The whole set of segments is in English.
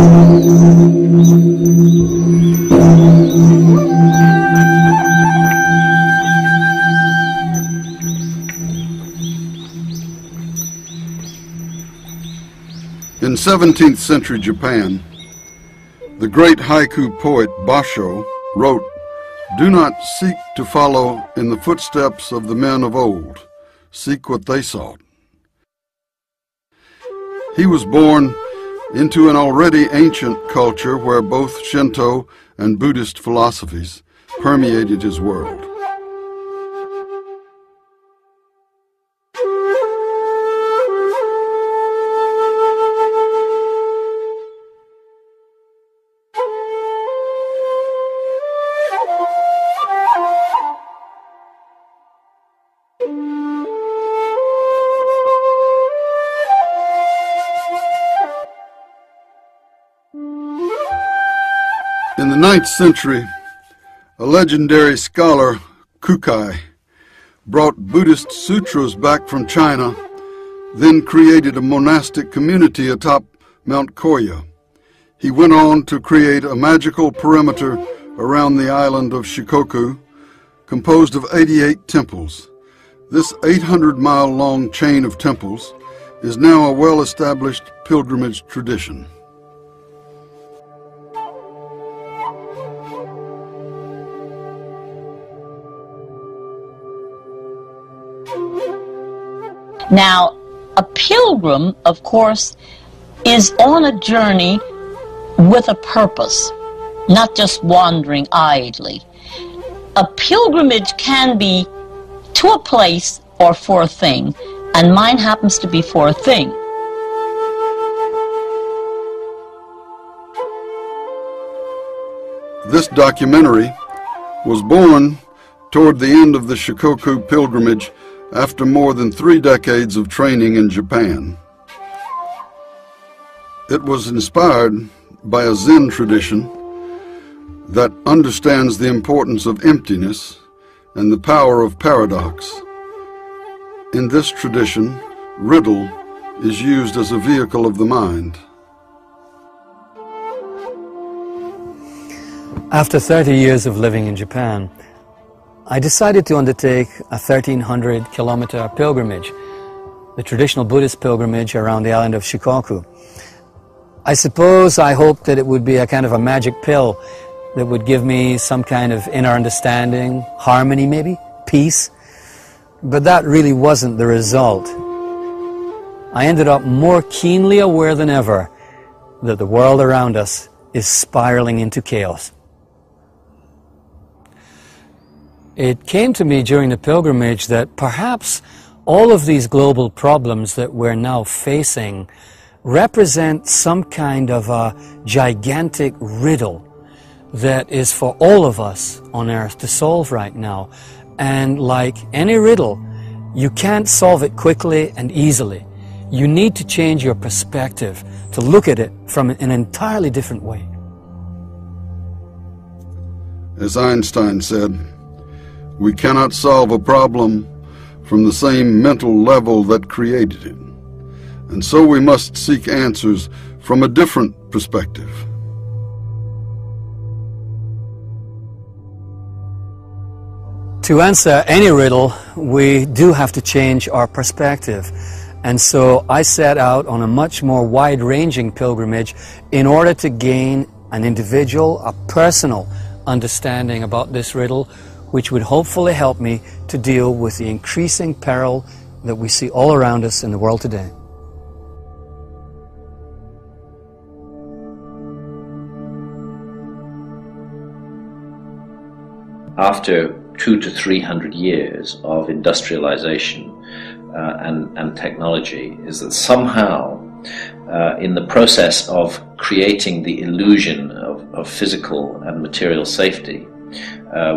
In 17th century Japan, the great haiku poet Basho wrote, "Do not seek to follow in the footsteps of the men of old. Seek what they sought." He was born into an already ancient culture where both Shinto and Buddhist philosophies permeated his world. In the 9th century, a legendary scholar, Kukai, brought Buddhist sutras back from China, then created a monastic community atop Mount Koya. He went on to create a magical perimeter around the island of Shikoku, composed of 88 temples. This 800-mile-long chain of temples is now a well-established pilgrimage tradition. Now, a pilgrim, of course, is on a journey with a purpose, not just wandering idly. A pilgrimage can be to a place or for a thing, and mine happens to be for a thing. This documentary was born toward the end of the Shikoku pilgrimage after more than 3 decades of training in Japan. It was inspired by a Zen tradition that understands the importance of emptiness and the power of paradox. In this tradition, riddle is used as a vehicle of the mind. After 30 years of living in Japan, I decided to undertake a 1,300-kilometer pilgrimage, the traditional Buddhist pilgrimage around the island of Shikoku. I suppose I hoped that it would be a kind of a magic pill that would give me some kind of inner understanding, harmony maybe, peace. But that really wasn't the result. I ended up more keenly aware than ever that the world around us is spiraling into chaos. It came to me during the pilgrimage that perhaps all of these global problems that we're now facing represent some kind of a gigantic riddle that is for all of us on earth to solve right now. And like any riddle, you can't solve it quickly and easily. You need to change your perspective to look at it from an entirely different way. As Einstein said, we cannot solve a problem from the same mental level that created it. And so we must seek answers from a different perspective. To answer any riddle, we do have to change our perspective. And so I set out on a much more wide-ranging pilgrimage in order to gain an individual, a personal understanding about this riddle, which would hopefully help me to deal with the increasing peril that we see all around us in the world today. After 200 to 300 years of industrialization and technology, is that somehow in the process of creating the illusion of physical and material safety,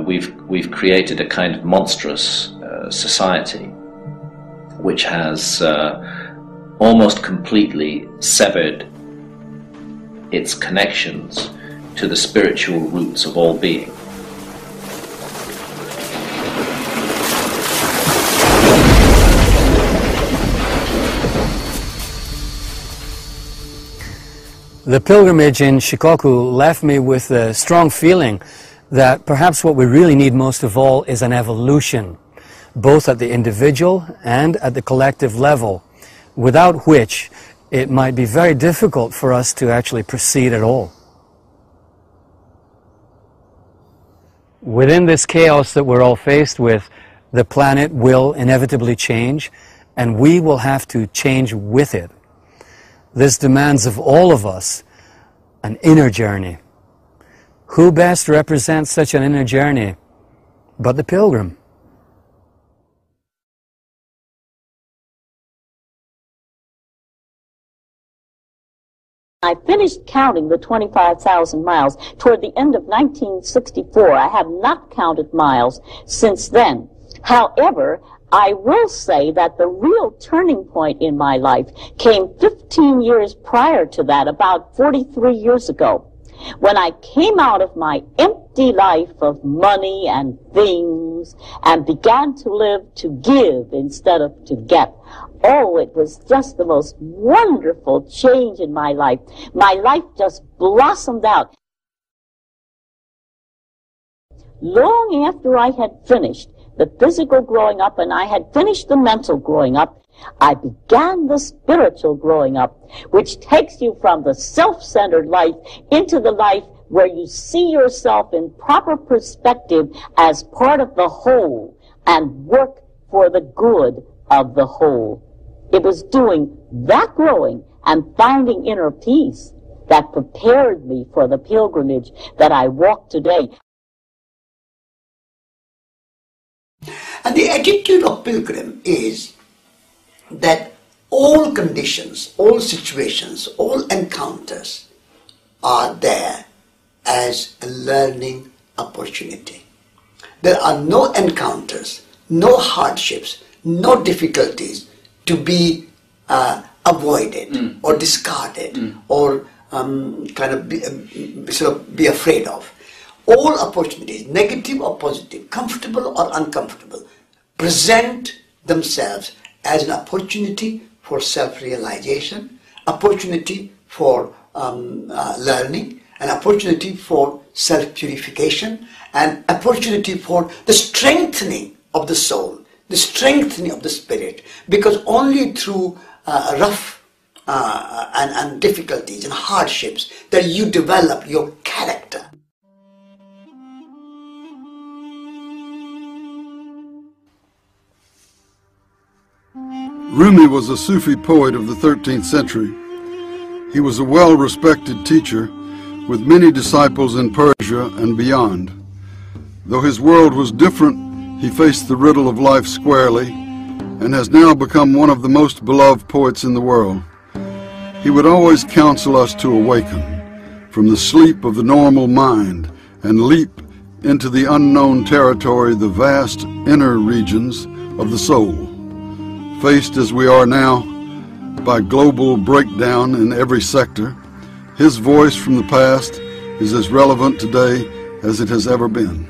we've created a kind of monstrous society which has almost completely severed its connections to the spiritual roots of all being. The pilgrimage in Shikoku left me with a strong feeling that perhaps what we really need most of all is an evolution, both at the individual and at the collective level, without which it might be very difficult for us to actually proceed at all. Within this chaos that we're all faced with, the planet will inevitably change, and we will have to change with it. This demands of all of us an inner journey. Who best represents such an inner journey but the pilgrim? I finished counting the 25,000 miles toward the end of 1964. I have not counted miles since then. However, I will say that the real turning point in my life came 15 years prior to that, about 43 years ago, when I came out of my empty life of money and things and began to live to give instead of to get. Oh, it was just the most wonderful change in my life. My life just blossomed out. Long after I had finished the physical growing up and I had finished the mental growing up, I began the spiritual growing up, which takes you from the self-centered life into the life where you see yourself in proper perspective as part of the whole and work for the good of the whole. It was doing that growing and finding inner peace that prepared me for the pilgrimage that I walk today. And the attitude of pilgrim is that all conditions, all situations, all encounters are there as a learning opportunity. There are no encounters, no hardships, no difficulties to be avoided or discarded or be afraid of. All opportunities, negative or positive, comfortable or uncomfortable, present themselves as an opportunity for self-realization, opportunity for learning, an opportunity for self-purification, and opportunity for the strengthening of the soul, the strengthening of the spirit, because only through rough and difficulties and hardships that you develop your character. Rumi was a Sufi poet of the 13th century. He was a well-respected teacher with many disciples in Persia and beyond. Though his world was different, he faced the riddle of life squarely and has now become one of the most beloved poets in the world. He would always counsel us to awaken from the sleep of the normal mind and leap into the unknown territory, the vast inner regions of the soul. Faced as we are now by global breakdown in every sector, his voice from the past is as relevant today as it has ever been.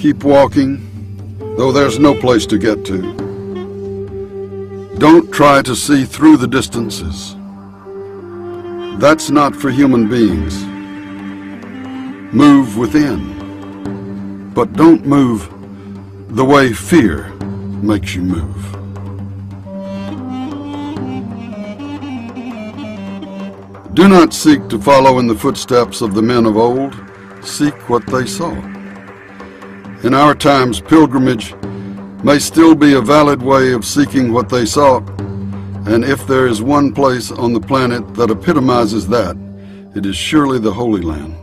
Keep walking, though there's no place to get to. Don't try to see through the distances. That's not for human beings. Move within, but don't move the way fear makes you move. Do not seek to follow in the footsteps of the men of old. Seek what they saw. In our times, pilgrimage may still be a valid way of seeking what they sought, and if there is one place on the planet that epitomizes that, it is surely the Holy Land.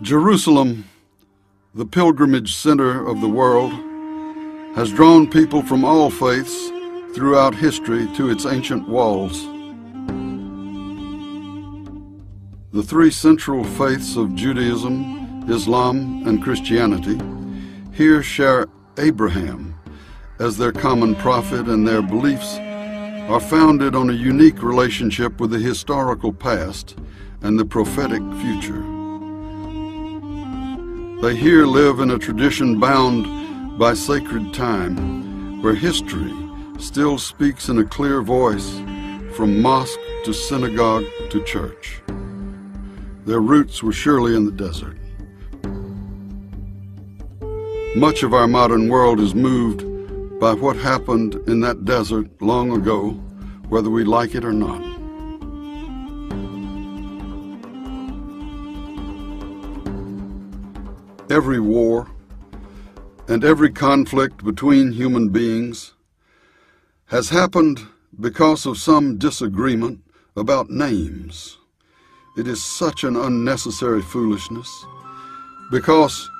Jerusalem, the pilgrimage center of the world, has drawn people from all faiths throughout history to its ancient walls. The three central faiths of Judaism, Islam, and Christianity here share Abraham as their common prophet, and their beliefs are founded on a unique relationship with the historical past and the prophetic future. They here live in a tradition bound by sacred time, where history still speaks in a clear voice from mosque to synagogue to church. Their roots were surely in the desert. Much of our modern world is moved by what happened in that desert long ago, whether we like it or not. Every war and every conflict between human beings has happened because of some disagreement about names. It is such an unnecessary foolishness, because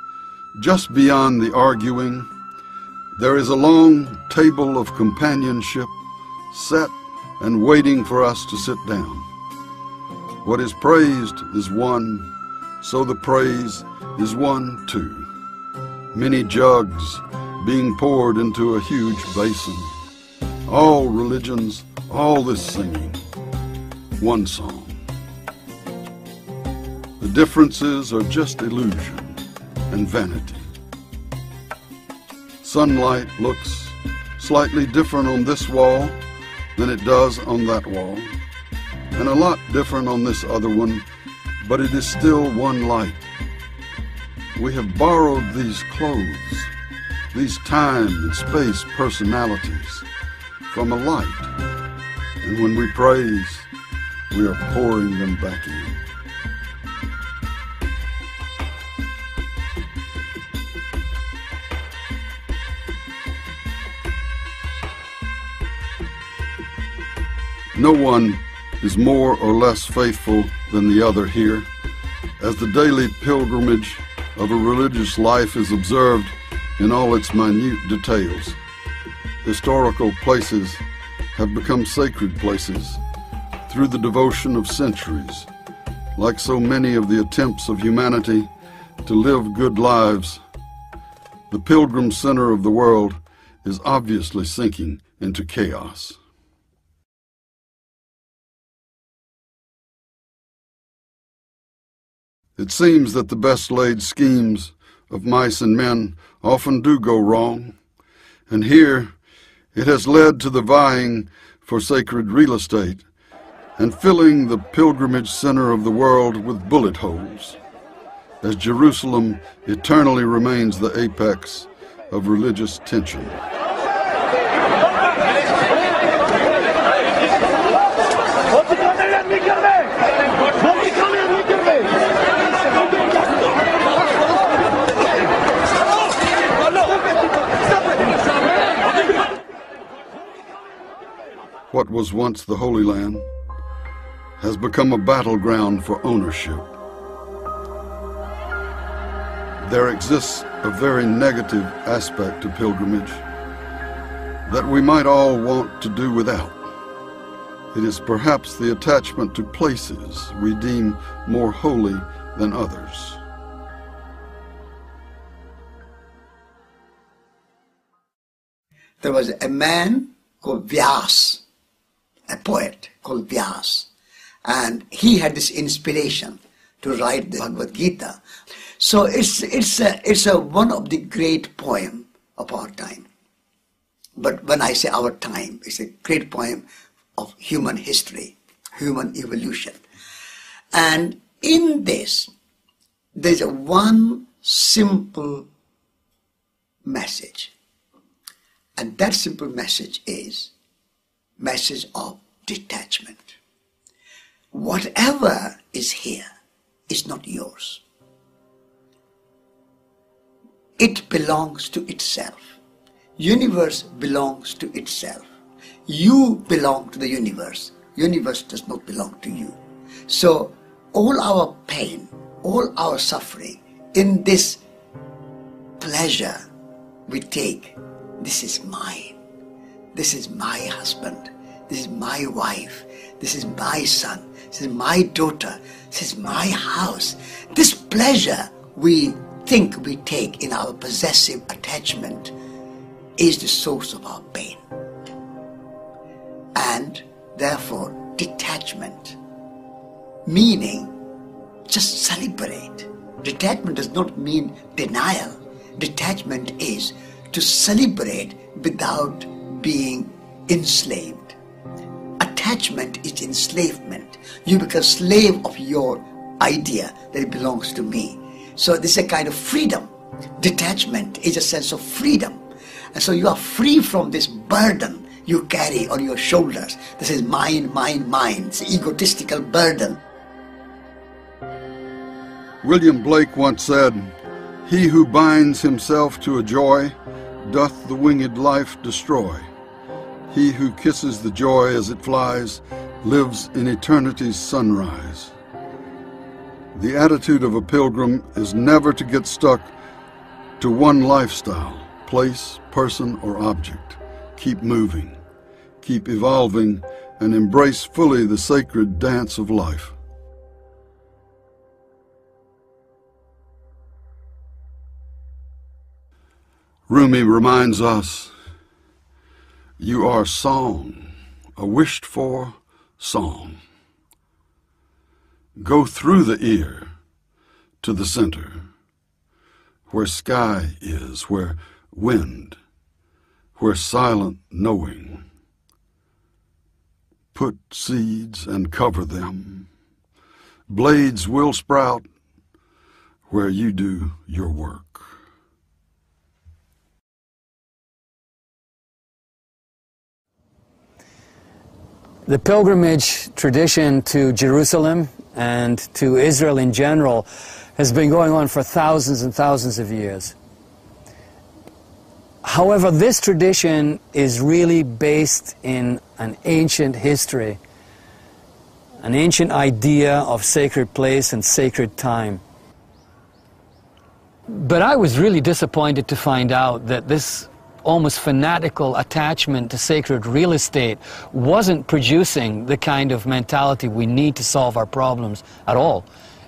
just beyond the arguing, there is a long table of companionship set and waiting for us to sit down. What is praised is one, so the praise is one too. Many jugs being poured into a huge basin. All religions, all this singing, one song. The differences are just illusion and vanity. Sunlight looks slightly different on this wall than it does on that wall, and a lot different on this other one, but it is still one light. We have borrowed these clothes, these time and space personalities, from a light, and when we praise, we are pouring them back in. No one is more or less faithful than the other here, as the daily pilgrimage of a religious life is observed in all its minute details. Historical places have become sacred places through the devotion of centuries, like so many of the attempts of humanity to live good lives. The pilgrim center of the world is obviously sinking into chaos. It seems that the best laid schemes of mice and men often do go wrong, and here it has led to the vying for sacred real estate and filling the pilgrimage center of the world with bullet holes, as Jerusalem eternally remains the apex of religious tension. What was once the Holy Land has become a battleground for ownership. There exists a very negative aspect to pilgrimage that we might all want to do without. It is perhaps the attachment to places we deem more holy than others. There was a man called Vyas, a poet called Vyas, and he had this inspiration to write the Bhagavad Gita. So it's one of the great poem of our time. But when I say our time, it's a great poem of human history, human evolution. And in this, there's one simple message. And that simple message is message of detachment. Whatever is here is not yours. It belongs to itself. Universe belongs to itself. You belong to the universe. Universe does not belong to you. So all our pain, all our suffering, in this pleasure we take, this is mine. This is my husband. This is my wife. This is my son. This is my daughter. This is my house. This pleasure we think we take in our possessive attachment is the source of our pain. And therefore, detachment, meaning just celebrate. Detachment does not mean denial. Detachment is to celebrate without being enslaved. Attachment is enslavement. You become slave of your idea that it belongs to me. So this is a kind of freedom. Detachment is a sense of freedom. And so you are free from this burden you carry on your shoulders. This is mine, mine, mine. It's an egotistical burden. William Blake once said, "He who binds himself to a joy doth the winged life destroy. He who kisses the joy as it flies lives in eternity's sunrise." The attitude of a pilgrim is never to get stuck to one lifestyle, place, person, or object. Keep moving, keep evolving, and embrace fully the sacred dance of life. Rumi reminds us, you are song, a wished-for song. Go through the ear to the center, where sky is, where wind, where silent knowing. Put seeds and cover them. Blades will sprout where you do your work. The pilgrimage tradition to Jerusalem and to Israel in general has been going on for thousands and thousands of years. However, this tradition is really based in an ancient history, an ancient idea of sacred place and sacred time. But I was really disappointed to find out that this almost fanatical attachment to sacred real estate wasn't producing the kind of mentality we need to solve our problems at all.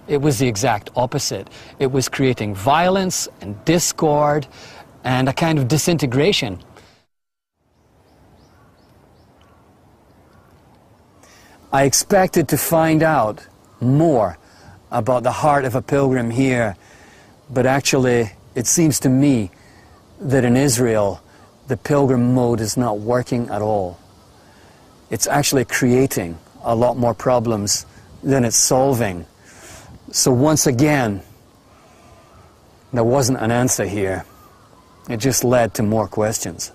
It was the exact opposite. It was creating violence and discord and a kind of disintegration. I expected to find out more about the heart of a pilgrim here, but actually it seems to me that in Israel the pilgrim mode is not working at all. It's actually creating a lot more problems than it's solving. So once again, there wasn't an answer here. It just led to more questions.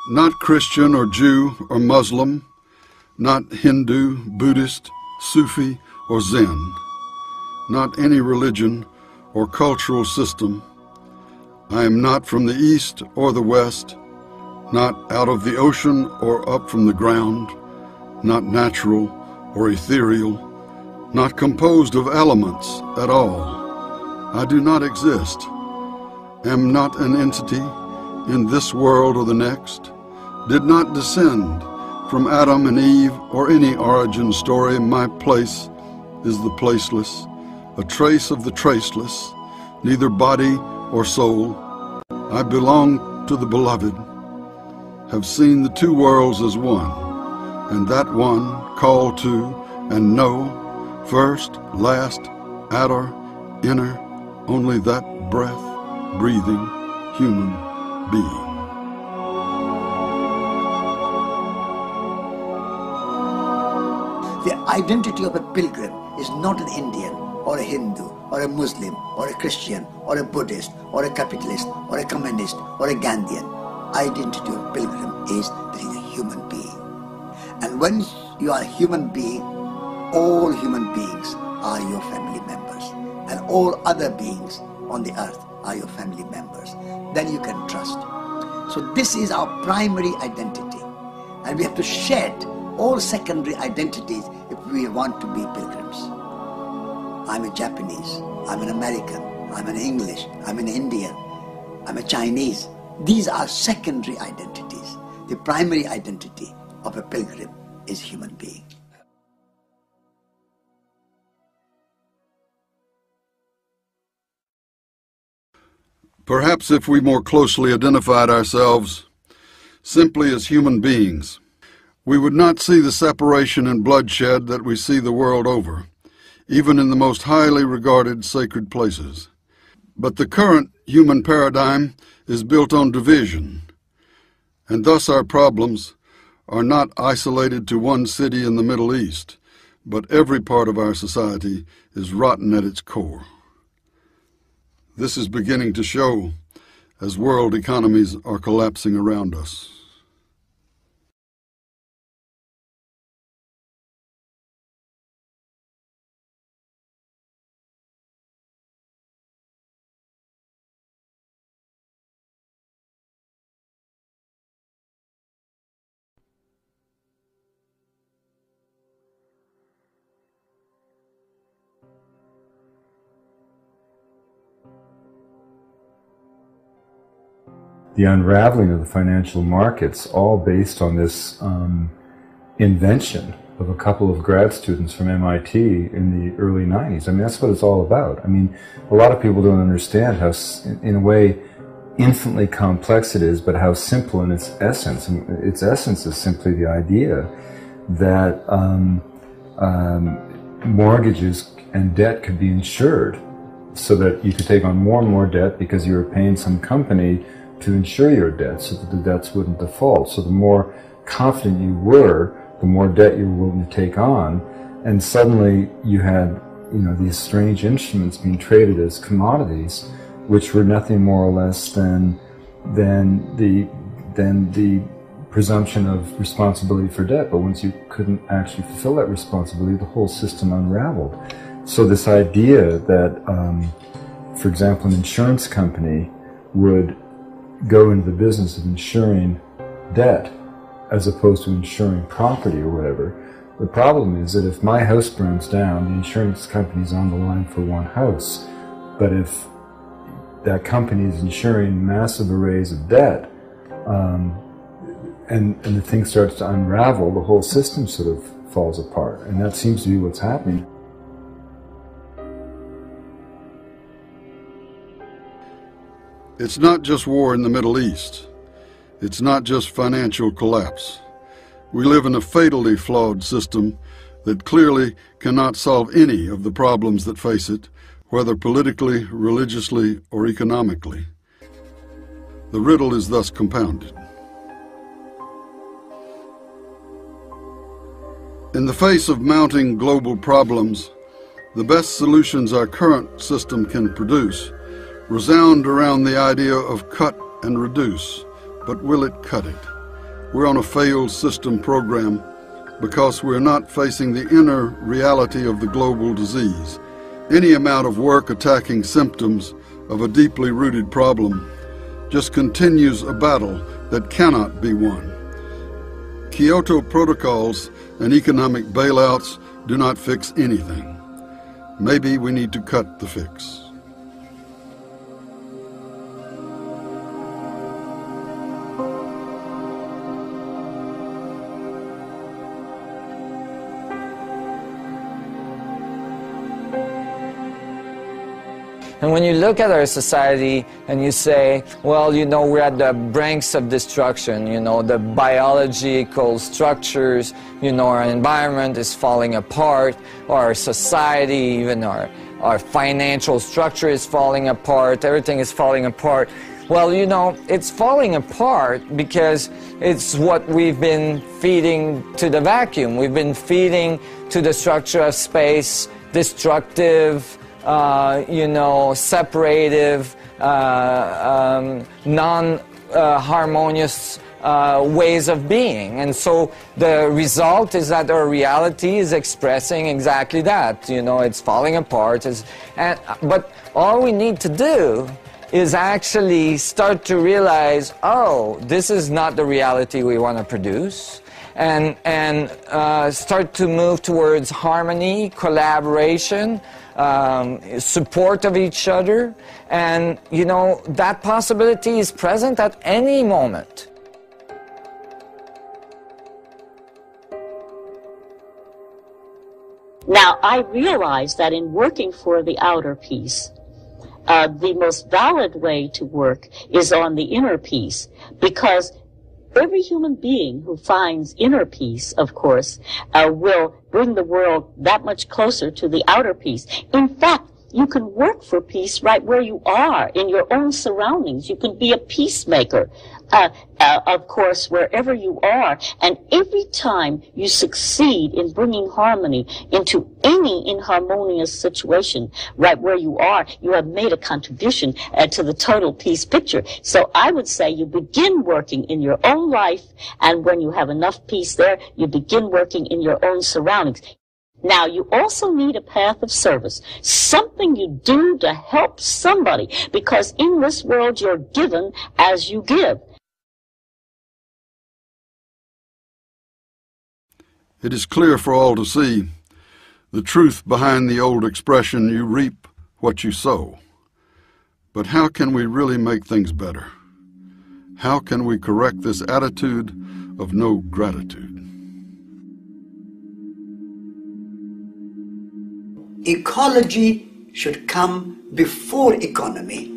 Not Christian or Jew or Muslim, not Hindu, Buddhist, Sufi, or Zen, not any religion or cultural system. I am not from the East or the West, not out of the ocean or up from the ground, not natural or ethereal, not composed of elements at all. I do not exist, am not an entity in this world or the next, did not descend from Adam and Eve or any origin story. My place is the placeless, a trace of the traceless, neither body or soul. I belong to the beloved, have seen the two worlds as one, and that one call to and know, first, last, outer, inner, only that breath, breathing, human being. The identity of a pilgrim is not an Indian or a Hindu or a Muslim or a Christian or a Buddhist or a capitalist or a communist or a Gandhian. Identity of a pilgrim is that he is a human being. And when you are a human being, all human beings are your family members, and all other beings on the earth are your family members. Then you can trust. So this is our primary identity, and we have to shed all secondary identities if we want to be pilgrims. I'm a Japanese, I'm an American, I'm an English, I'm an Indian. I'm a Chinese. These are secondary identities. The primary identity of a pilgrim is human being. Perhaps if we more closely identified ourselves simply as human beings, we would not see the separation and bloodshed that we see the world over, even in the most highly regarded sacred places. But the current human paradigm is built on division, and thus our problems are not isolated to one city in the Middle East, but every part of our society is rotten at its core. This is beginning to show as world economies are collapsing around us. The unraveling of the financial markets, all based on this invention of a couple of grad students from MIT in the early 90s. I mean, that's what it's all about. I mean, a lot of people don't understand how, in a way, infinitely complex it is, but how simple in its essence. And its essence is simply the idea that mortgages and debt could be insured, so that you could take on more and more debt because you were paying some company to insure your debts so that the debts wouldn't default. So the more confident you were, the more debt you were willing to take on, and suddenly you had, these strange instruments being traded as commodities, which were nothing more or less than the presumption of responsibility for debt. But once you couldn't actually fulfill that responsibility, the whole system unraveled. So this idea that, for example, an insurance company would go into the business of insuring debt as opposed to insuring property or whatever. The problem is that if my house burns down, the insurance company's on the line for one house. But if that company is insuring massive arrays of debt, and the thing starts to unravel, the whole system sort of falls apart. And that seems to be what's happening. It's not just war in the Middle East. It's not just financial collapse. We live in a fatally flawed system that clearly cannot solve any of the problems that face it, whether politically, religiously, or economically. The riddle is thus compounded. In the face of mounting global problems, the best solutions our current system can produce resound around the idea of cut and reduce, but will it cut it? We're on a failed system program because we're not facing the inner reality of the global disease. Any amount of work attacking symptoms of a deeply rooted problem just continues a battle that cannot be won. Kyoto protocols and economic bailouts do not fix anything. Maybe we need to cut the fix. And when you look at our society and you say, well, we're at the brinks of destruction, the biological structures, our environment is falling apart, our society, even our financial structure is falling apart, everything is falling apart. Well, it's falling apart because it's what we've been feeding to the vacuum. We've been feeding to the structure of space, destructive, separative, non-harmonious ways of being. And so the result is that our reality is expressing exactly that. It's falling apart. But all we need to do is actually start to realize, oh, this is not the reality we want to produce. and start to move towards harmony, collaboration, support of each other, and you know, that possibility is present at any moment. Now, I realize that in working for the outer peace, the most valid way to work is on the inner peace, because every human being who finds inner peace, of course, will bring the world that much closer to the outer peace. In fact, you can work for peace right where you are, in your own surroundings. You can be a peacemaker, of course, wherever you are. And every time you succeed in bringing harmony into any inharmonious situation, right where you are, you have made a contribution to the total peace picture. So I would say you begin working in your own life, and when you have enough peace there, you begin working in your own surroundings. Now, you also need a path of service, something you do to help somebody, because in this world you're given as you give. It is clear for all to see the truth behind the old expression, you reap what you sow. But how can we really make things better? How can we correct this attitude of no gratitude? Ecology should come before economy.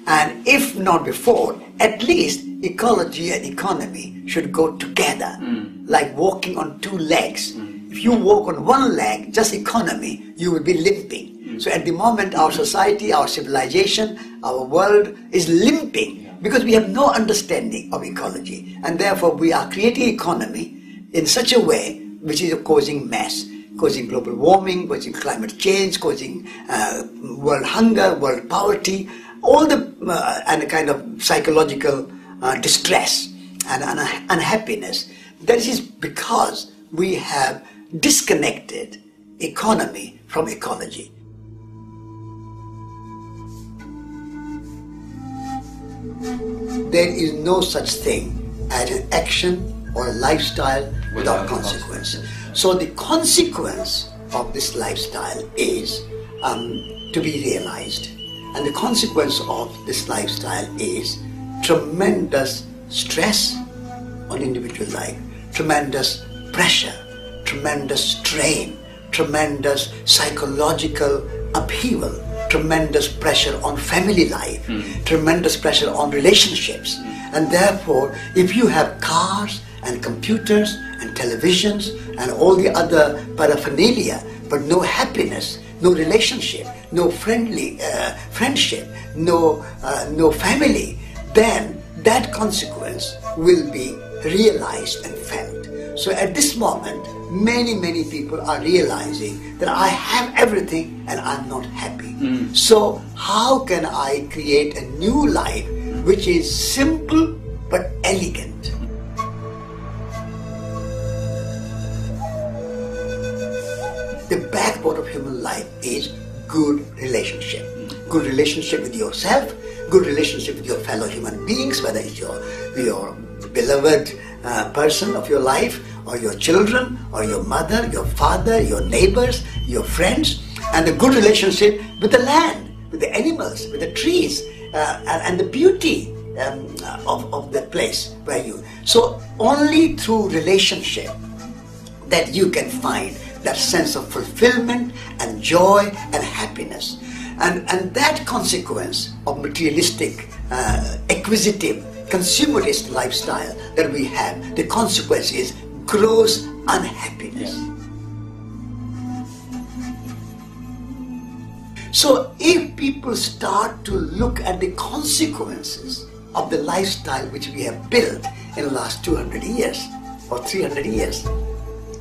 And if not before, at least ecology and economy should go together, like walking on two legs. If you walk on one leg, just economy, you will be limping. So at the moment, our society, our civilization, our world is limping because we have no understanding of ecology. And therefore, we are creating economy in such a way which is causing mess, causing global warming, causing climate change, causing world hunger, world poverty, all the and a kind of psychological distress and unhappiness. That is because we have disconnected economy from ecology. There is no such thing as an action or a lifestyle without consequence. So the consequence of this lifestyle is to be realized. And the consequence of this lifestyle is tremendous stress on individual life, tremendous pressure, tremendous strain, tremendous psychological upheaval, tremendous pressure on family life, tremendous pressure on relationships. And therefore, if you have cars and computers and televisions and all the other paraphernalia, but no happiness, no relationship, no friendship, no family, then that consequence will be realized and felt. So at this moment, many people are realizing that I have everything and I'm not happy. So how can I create a new life which is simple but elegant? The backbone of human life is good relationship. Good relationship with yourself, good relationship with your fellow human beings, whether it's your beloved person of your life, or your children, or your mother, your father, your neighbors, your friends, and the good relationship with the land, with the animals, with the trees, and the beauty of the place where you. So only through relationship that you can find that sense of fulfillment and joy and happiness. And that consequence of materialistic, acquisitive, consumerist lifestyle that we have, the consequence is gross unhappiness. So if people start to look at the consequences of the lifestyle which we have built in the last 200 years or 300 years,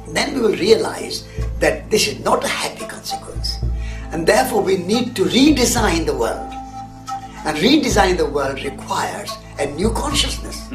then we will realize that this is not a happy consequence. And therefore we need to redesign the world. And redesign the world requires a new consciousness.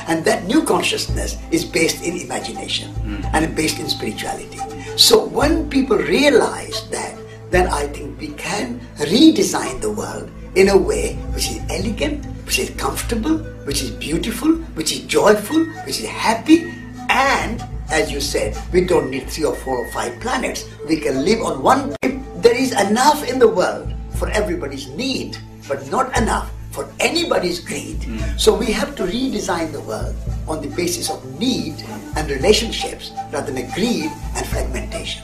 And that new consciousness is based in imagination and based in spirituality. So when people realize that, then I think we can redesign the world in a way which is elegant, which is comfortable, which is beautiful, which is joyful, which is happy, And, as you said, we don't need 3 or 4 or 5 planets. We can live on one planet. There is enough in the world for everybody's need, but not enough for anybody's greed. So we have to redesign the world on the basis of need and relationships rather than greed and fragmentation.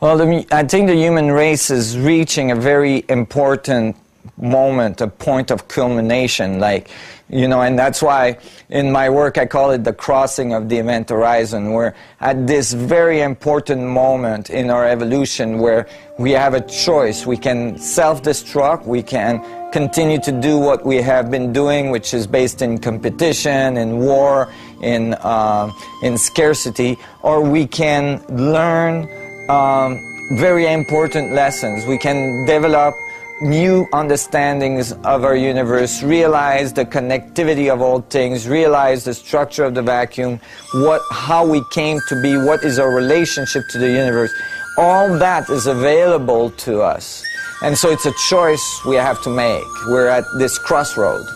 Well, I think the human race is reaching a very important moment, a point of culmination, and that's why in my work I call it the crossing of the event horizon. We're at this very important moment in our evolution where we have a choice. We can self-destruct, we can continue to do what we have been doing, which is based in competition, in war, in scarcity, or we can learn very important lessons. We can develop new understandings of our universe, realize the connectivity of all things, realize the structure of the vacuum, how we came to be, what is our relationship to the universe. All that is available to us. And so it's a choice we have to make. We're at this crossroad.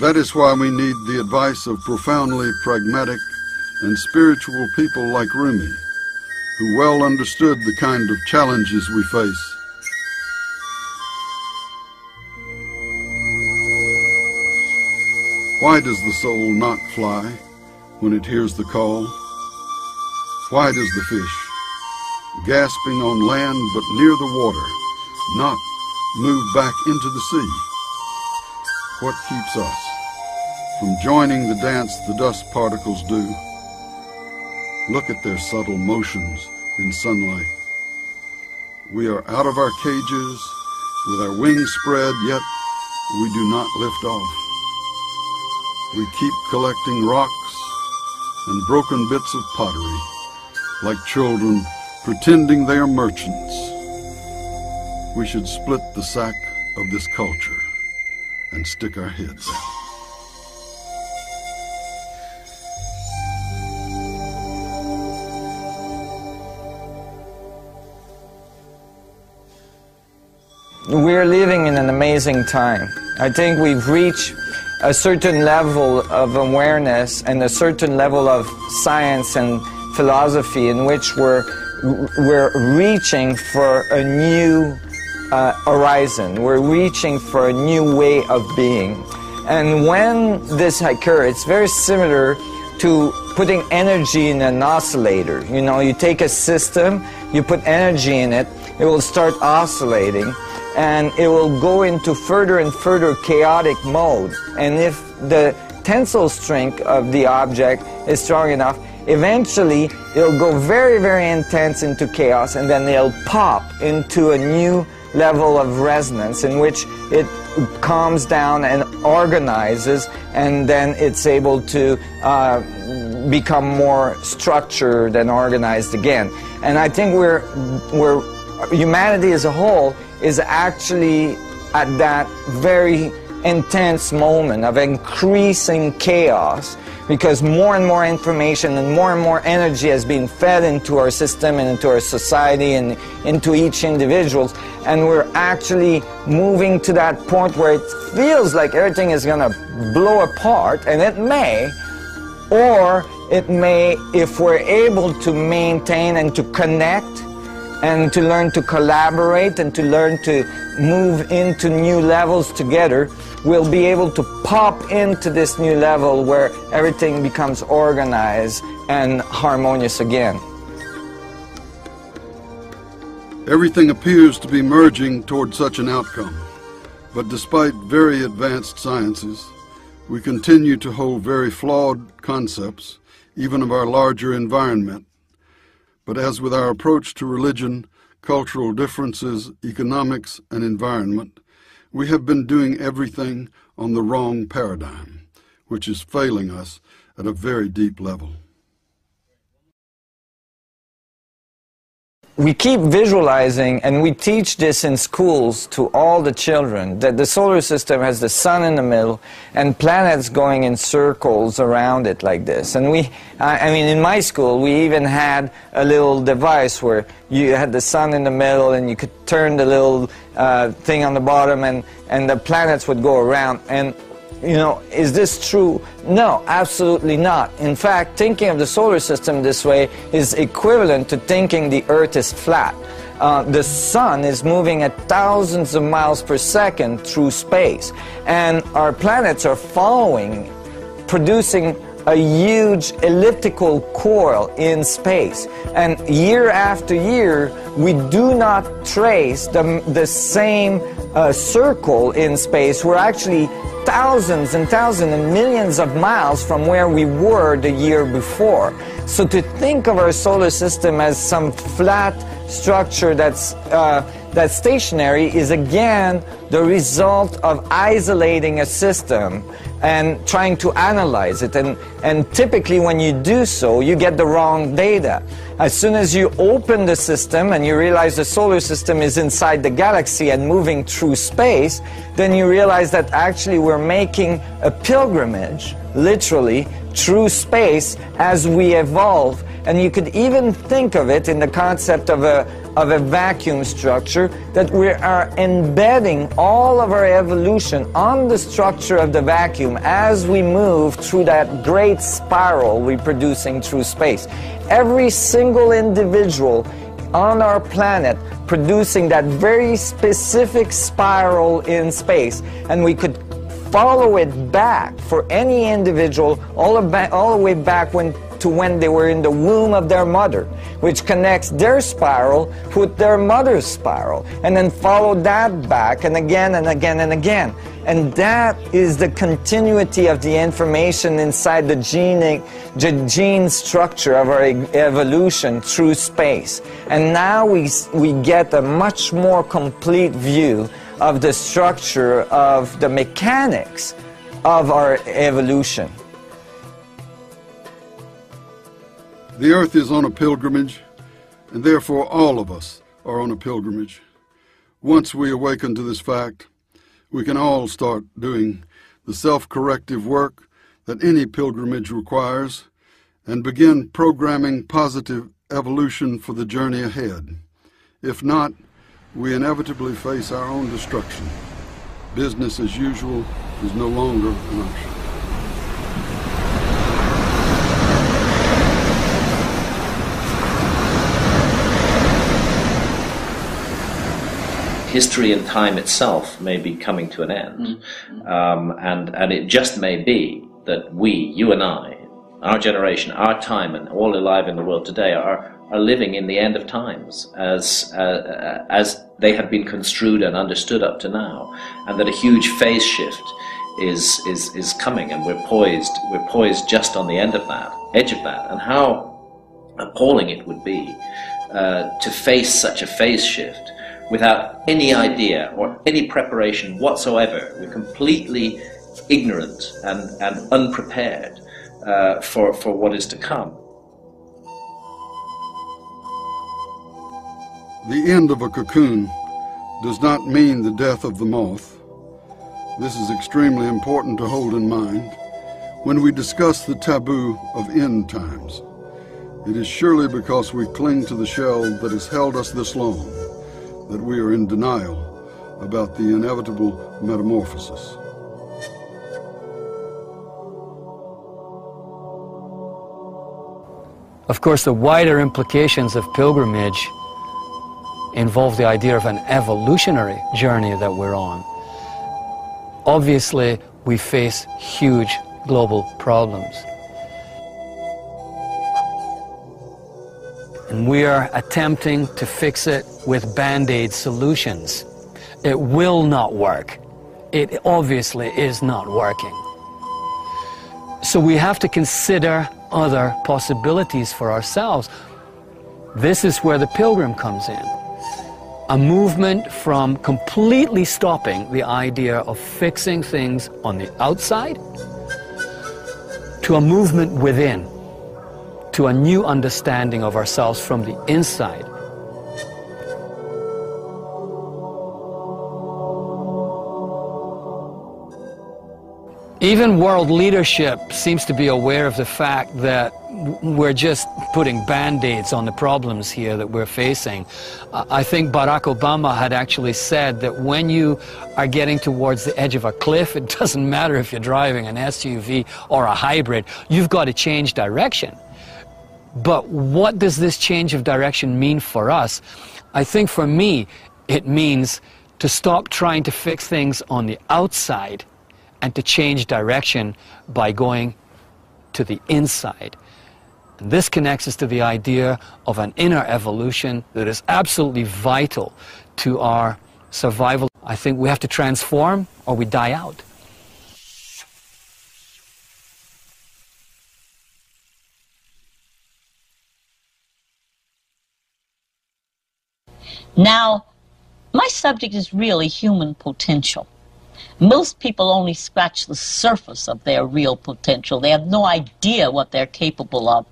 That is why we need the advice of profoundly pragmatic and spiritual people like Rumi, who well understood the kind of challenges we face. Why does the soul not fly when it hears the call? Why does the fish, gasping on land but near the water, not move back into the sea? What keeps us from joining the dance the dust particles do? Look at their subtle motions in sunlight. We are out of our cages, with our wings spread, yet we do not lift off. We keep collecting rocks and broken bits of pottery, like children pretending they are merchants. We should split the sack of this culture and stick our heads out. We're living in an amazing time. I think we've reached a certain level of awareness and a certain level of science and philosophy in which we're reaching for a new horizon. We're reaching for a new way of being. And when this occurs, it's very similar to putting energy in an oscillator. You know, you take a system, you put energy in it, it will start oscillating, and it will go into further and further chaotic mode. And if the tensile strength of the object is strong enough, eventually it'll go very, very intense into chaos, and then it'll pop into a new level of resonance in which it calms down and organizes, and then it's able to become more structured and organized again. And I think humanity as a whole is actually at that very intense moment of increasing chaos, because more and more information and more energy has been fed into our system and into our society and into each individual, and we're actually moving to that point where it feels like everything is going to blow apart, and it may, or it may, if we're able to maintain and to connect and to learn to collaborate and to learn to move into new levels together, we'll be able to pop into this new level where everything becomes organized and harmonious again. Everything appears to be merging toward such an outcome, but despite very advanced sciences, we continue to hold very flawed concepts, even of our larger environment. But as with our approach to religion, cultural differences, economics, and environment, we have been doing everything on the wrong paradigm, which is failing us at a very deep level. we keep visualizing, and we teach this in schools to all the children, that the solar system has the sun in the middle and planets going in circles around it like this. And I mean, in my school, we even had a little device where you had the sun in the middle and you could turn the little thing on the bottom, and the planets would go around. And you know, is this true? No, absolutely not. In fact, thinking of the solar system this way is equivalent to thinking the Earth is flat. The sun is moving at thousands of miles per second through space, and our planets are following, producing a huge elliptical coil in space. And year after year, we do not trace the same circle in space. We're actually thousands and thousands and millions of miles from where we were the year before. So to think of our solar system as some flat structure that's stationary is again the result of isolating a system and trying to analyze it. And typically when you do so, you get the wrong data. As soon as you open the system and you realize the solar system is inside the galaxy and moving through space, then you realize that actually we're making a pilgrimage, literally, through space as we evolve. And you could even think of it in the concept of a vacuum structure, that we are embedding all of our evolution on the structure of the vacuum as we move through that great spiral we're producing through space. Every single individual on our planet producing that very specific spiral in space, and we could follow it back for any individual all the way back to when they were in the womb of their mother, which connects their spiral with their mother's spiral, and then follow that back and again and again and again. And that is the continuity of the information inside the gene structure of our evolution through space. And now we get a much more complete view of the structure of the mechanics of our evolution. The earth is on a pilgrimage, and therefore all of us are on a pilgrimage. Once we awaken to this fact, we can all start doing the self-corrective work that any pilgrimage requires and begin programming positive evolution for the journey ahead. If not, we inevitably face our own destruction. Business as usual is no longer an option. History and time itself may be coming to an end, and it just may be that we, you and I, our generation, our time, and all alive in the world today are living in the end of times as they have been construed and understood up to now, and that a huge phase shift is coming, and we're poised just on the edge of that, and how appalling it would be to face such a phase shift without any idea or any preparation whatsoever. We're completely ignorant and unprepared for what is to come. The end of a cocoon does not mean the death of the moth. This is extremely important to hold in mind when we discuss the taboo of end times. It is surely because we cling to the shell that has held us this long that we are in denial about the inevitable metamorphosis. Of course, the wider implications of pilgrimage involve the idea of an evolutionary journey that we're on. Obviously, we face huge global problems. And we are attempting to fix it with band-aid solutions. It will not work. It obviously is not working. So we have to consider other possibilities for ourselves. This is where the pilgrim comes in. A movement from completely stopping the idea of fixing things on the outside to a movement within, to a new understanding of ourselves from the inside, Even world leadership seems to be aware of the fact that we're just putting band-aids on the problems here that we're facing. I think Barack Obama had actually said that when you are getting towards the edge of a cliff, it doesn't matter if you're driving an SUV or a hybrid, you've got to change direction. But what does this change of direction mean for us? I think for me, it means to stop trying to fix things on the outside and to change direction by going to the inside. And this connects us to the idea of an inner evolution that is absolutely vital to our survival. I think we have to transform or we die out. Now, my subject is really human potential. Most people only scratch the surface of their real potential. They have no idea what they're capable of.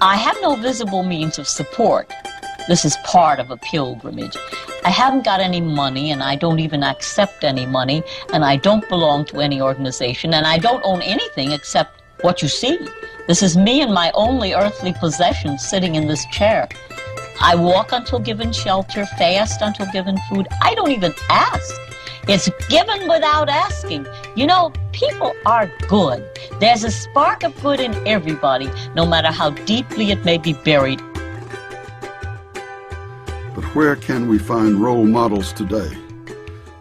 I have no visible means of support. This is part of a pilgrimage. I haven't got any money, and I don't even accept any money, and I don't belong to any organization, and I don't own anything except what you see. This is me and my only earthly possession sitting in this chair. I walk until given shelter, fast until given food. I don't even ask. It's given without asking. You know, people are good. There's a spark of good in everybody, no matter how deeply it may be buried. But where can we find role models today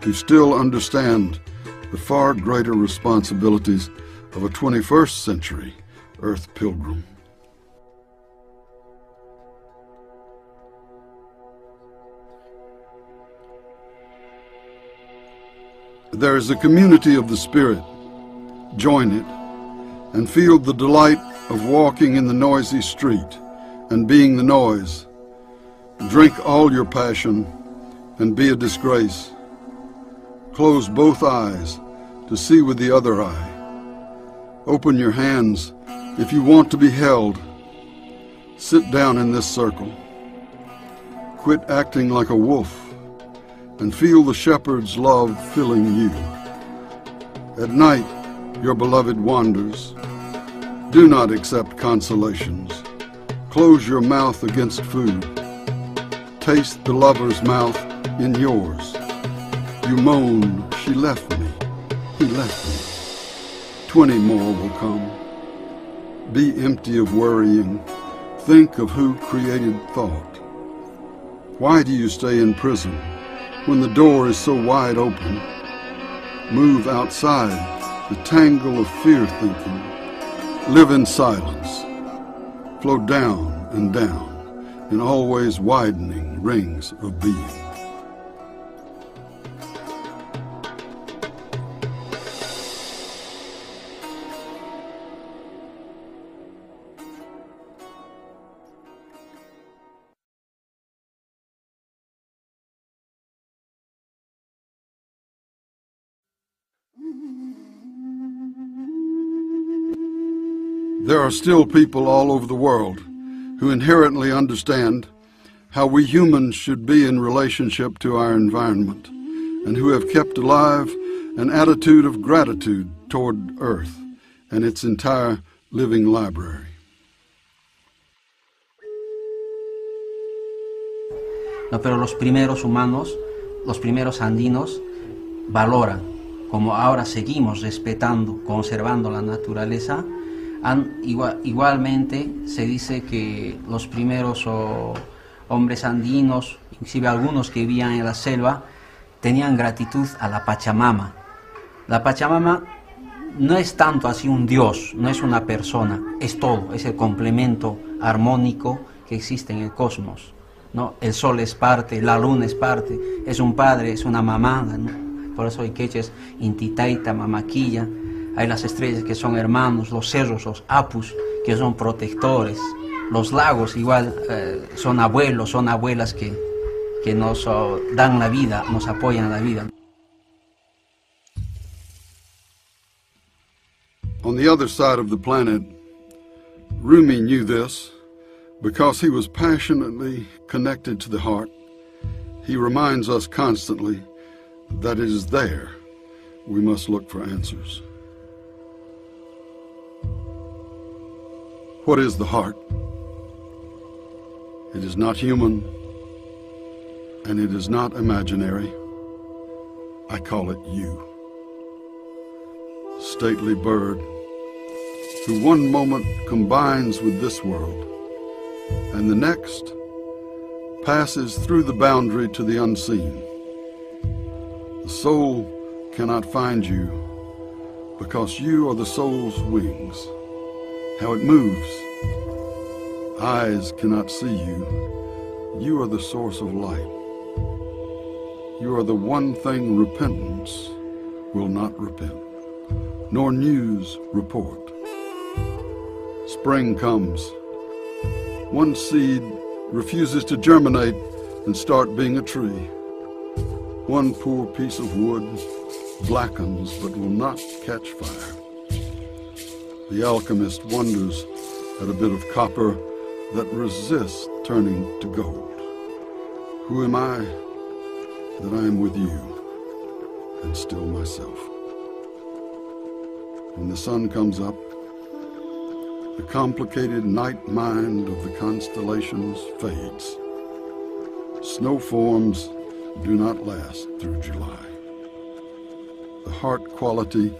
who still understand the far greater responsibilities of a 21st century Earth pilgrim? There is a community of the Spirit. Join it and feel the delight of walking in the noisy street and being the noise. Drink all your passion and be a disgrace. Close both eyes to see with the other eye. Open your hands if you want to be held. Sit down in this circle. Quit acting like a wolf and feel the shepherd's love filling you. At night, your beloved wanders. Do not accept consolations. Close your mouth against food. Taste the lover's mouth in yours. You moan, she left me, he left me. 20 more will come. Be empty of worrying. Think of who created thought. Why do you stay in prison when the door is so wide open? Move outside the tangle of fear thinking. Live in silence. Flow down and down in always widening rings of being. There are still people all over the world who inherently understand how we humans should be in relationship to our environment, and who have kept alive an attitude of gratitude toward Earth and its entire living library. No, pero los primeros humanos, los primeros andinos, valoran, como ahora seguimos respetando, conservando la naturaleza. Igualmente se dice que los primeros hombres andinos, inclusive algunos que vivían en la selva, tenían gratitud a la Pachamama. La Pachamama no es tanto así un dios, no es una persona, es todo, es el complemento armónico que existe en el cosmos, ¿no? El sol es parte, la luna es parte, es un padre, es una mamá, ¿no? Por eso hay queches intitaita, mamaquilla. Hay las estrellas que son hermanos, los cerros, los apus, que son protectores. Los lagos igual son abuelos, son abuelas que nos dan la vida, nos apoyan la vida. On the other side of the planet, Rumi knew this because he was passionately connected to the heart. He reminds us constantly that it is there we must look for answers. What is the heart? It is not human, and it is not imaginary. I call it you. Stately bird, who one moment combines with this world, and the next passes through the boundary to the unseen. The soul cannot find you because you are the soul's wings. How it moves. Eyes cannot see you. You are the source of light. You are the one thing repentance will not repent, nor news report. Spring comes. One seed refuses to germinate and start being a tree. One poor piece of wood blackens but will not catch fire. The alchemist wonders at a bit of copper that resists turning to gold. Who am I that I am with you and still myself? When the sun comes up, the complicated night mind of the constellations fades. Snow forms do not last through July. The heart quality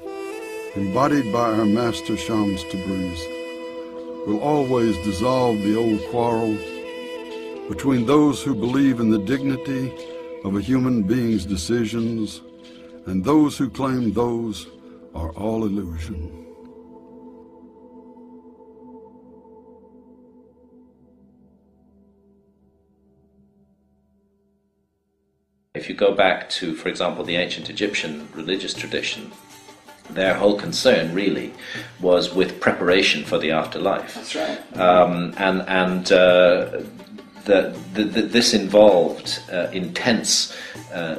embodied by our master Shams Tabriz will always dissolve the old quarrel between those who believe in the dignity of a human being's decisions and those who claim those are all illusion. If you go back to, for example, the ancient Egyptian religious tradition, their whole concern really was with preparation for the afterlife. That's right. This involved intense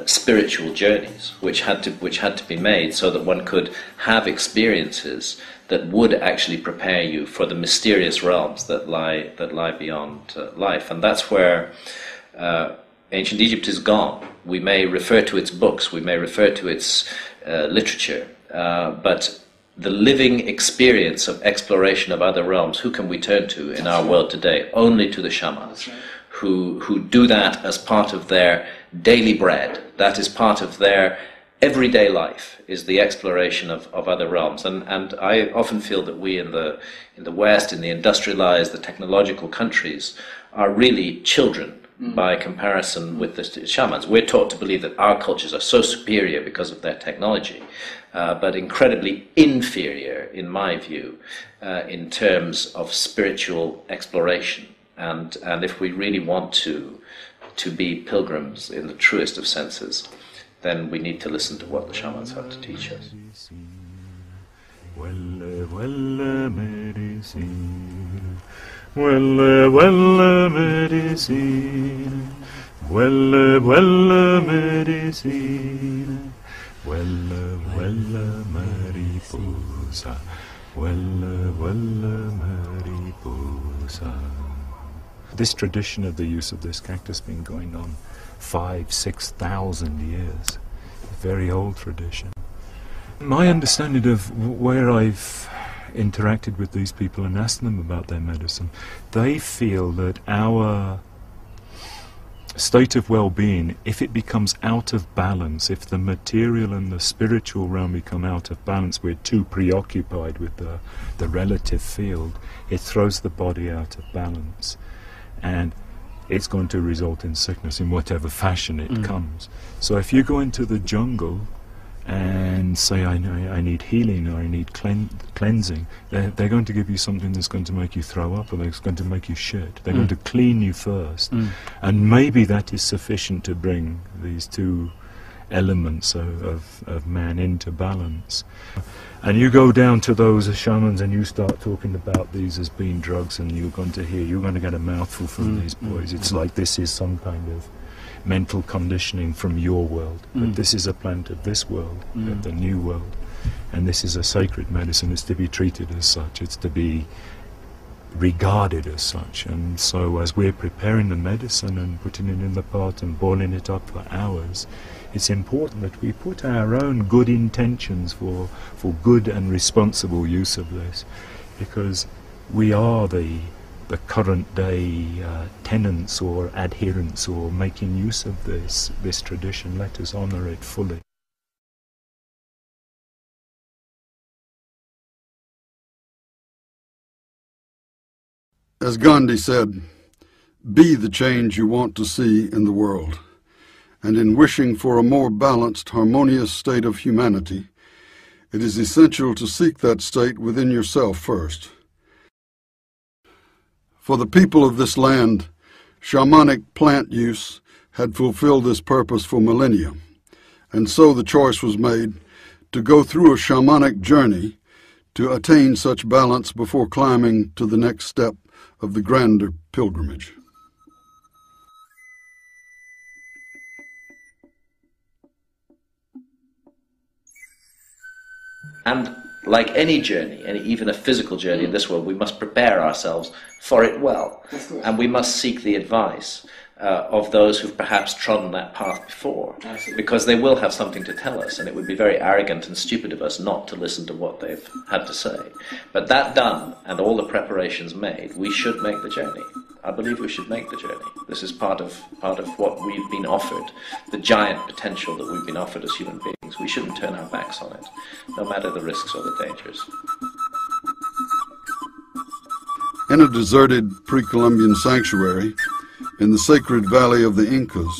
spiritual journeys, which had to be made so that one could have experiences that would actually prepare you for the mysterious realms that lie beyond life, and that's where ancient Egypt is gone. We may refer to its books, we may refer to its literature, but the living experience of exploration of other realms, who can we turn to in our world today? Only to the shamans, who do that as part of their daily bread. That is part of their everyday life, is the exploration of other realms. And I often feel that we in the West, in the industrialized, the technological countries, are really children by comparison with the shamans. We're taught to believe that our cultures are so superior because of their technology, but incredibly inferior, in my view, in terms of spiritual exploration. And if we really want to be pilgrims in the truest of senses, then we need to listen to what the shamans have to teach us. Huele medicina, huele medicina, huele mariposa, huele mariposa. This tradition of the use of this cactus has been going on 5,000-6,000 years. A very old tradition. My understanding of where I've interacted with these people and asked them about their medicine, they feel that our state of well-being, if it becomes out of balance, if the material and the spiritual realm become out of balance, we're too preoccupied with the relative field, it throws the body out of balance, and it's going to result in sickness in whatever fashion it comes. So if you go into the jungle and say, I need healing or I need cleansing, they're going to give you something that's going to make you throw up, or that's going to make you shit. They're going to clean you first. And maybe that is sufficient to bring these two elements of man into balance. And you go down to those shamans and you start talking about these as being drugs, and you're going to get a mouthful from these boys. It's like this is some kind of mental conditioning from your world, but this is a plant of this world, the new world, and this is a sacred medicine. It's to be treated as such. It's to be regarded as such. And so as we're preparing the medicine and putting it in the pot and boiling it up for hours, it's important that we put our own good intentions for good and responsible use of this, because we are the current day tenants or adherents or making use of this tradition. Let us honor it fully. As Gandhi said, be the change you want to see in the world. And in wishing for a more balanced, harmonious state of humanity, it is essential to seek that state within yourself first. For the people of this land, shamanic plant use had fulfilled this purpose for millennia, and so the choice was made to go through a shamanic journey to attain such balance before climbing to the next step of the grander pilgrimage. And like any journey, even a physical journey in this world, we must prepare ourselves for it well. And we must seek the advice of those who've perhaps trodden that path before, because they will have something to tell us, and it would be very arrogant and stupid of us not to listen to what they've had to say. But that done, and all the preparations made, we should make the journey. I believe we should make the journey. This is part of what we've been offered, the giant potential that we've been offered as human beings. We shouldn't turn our backs on it, no matter the risks or the dangers. In a deserted pre-Columbian sanctuary in the sacred valley of the Incas,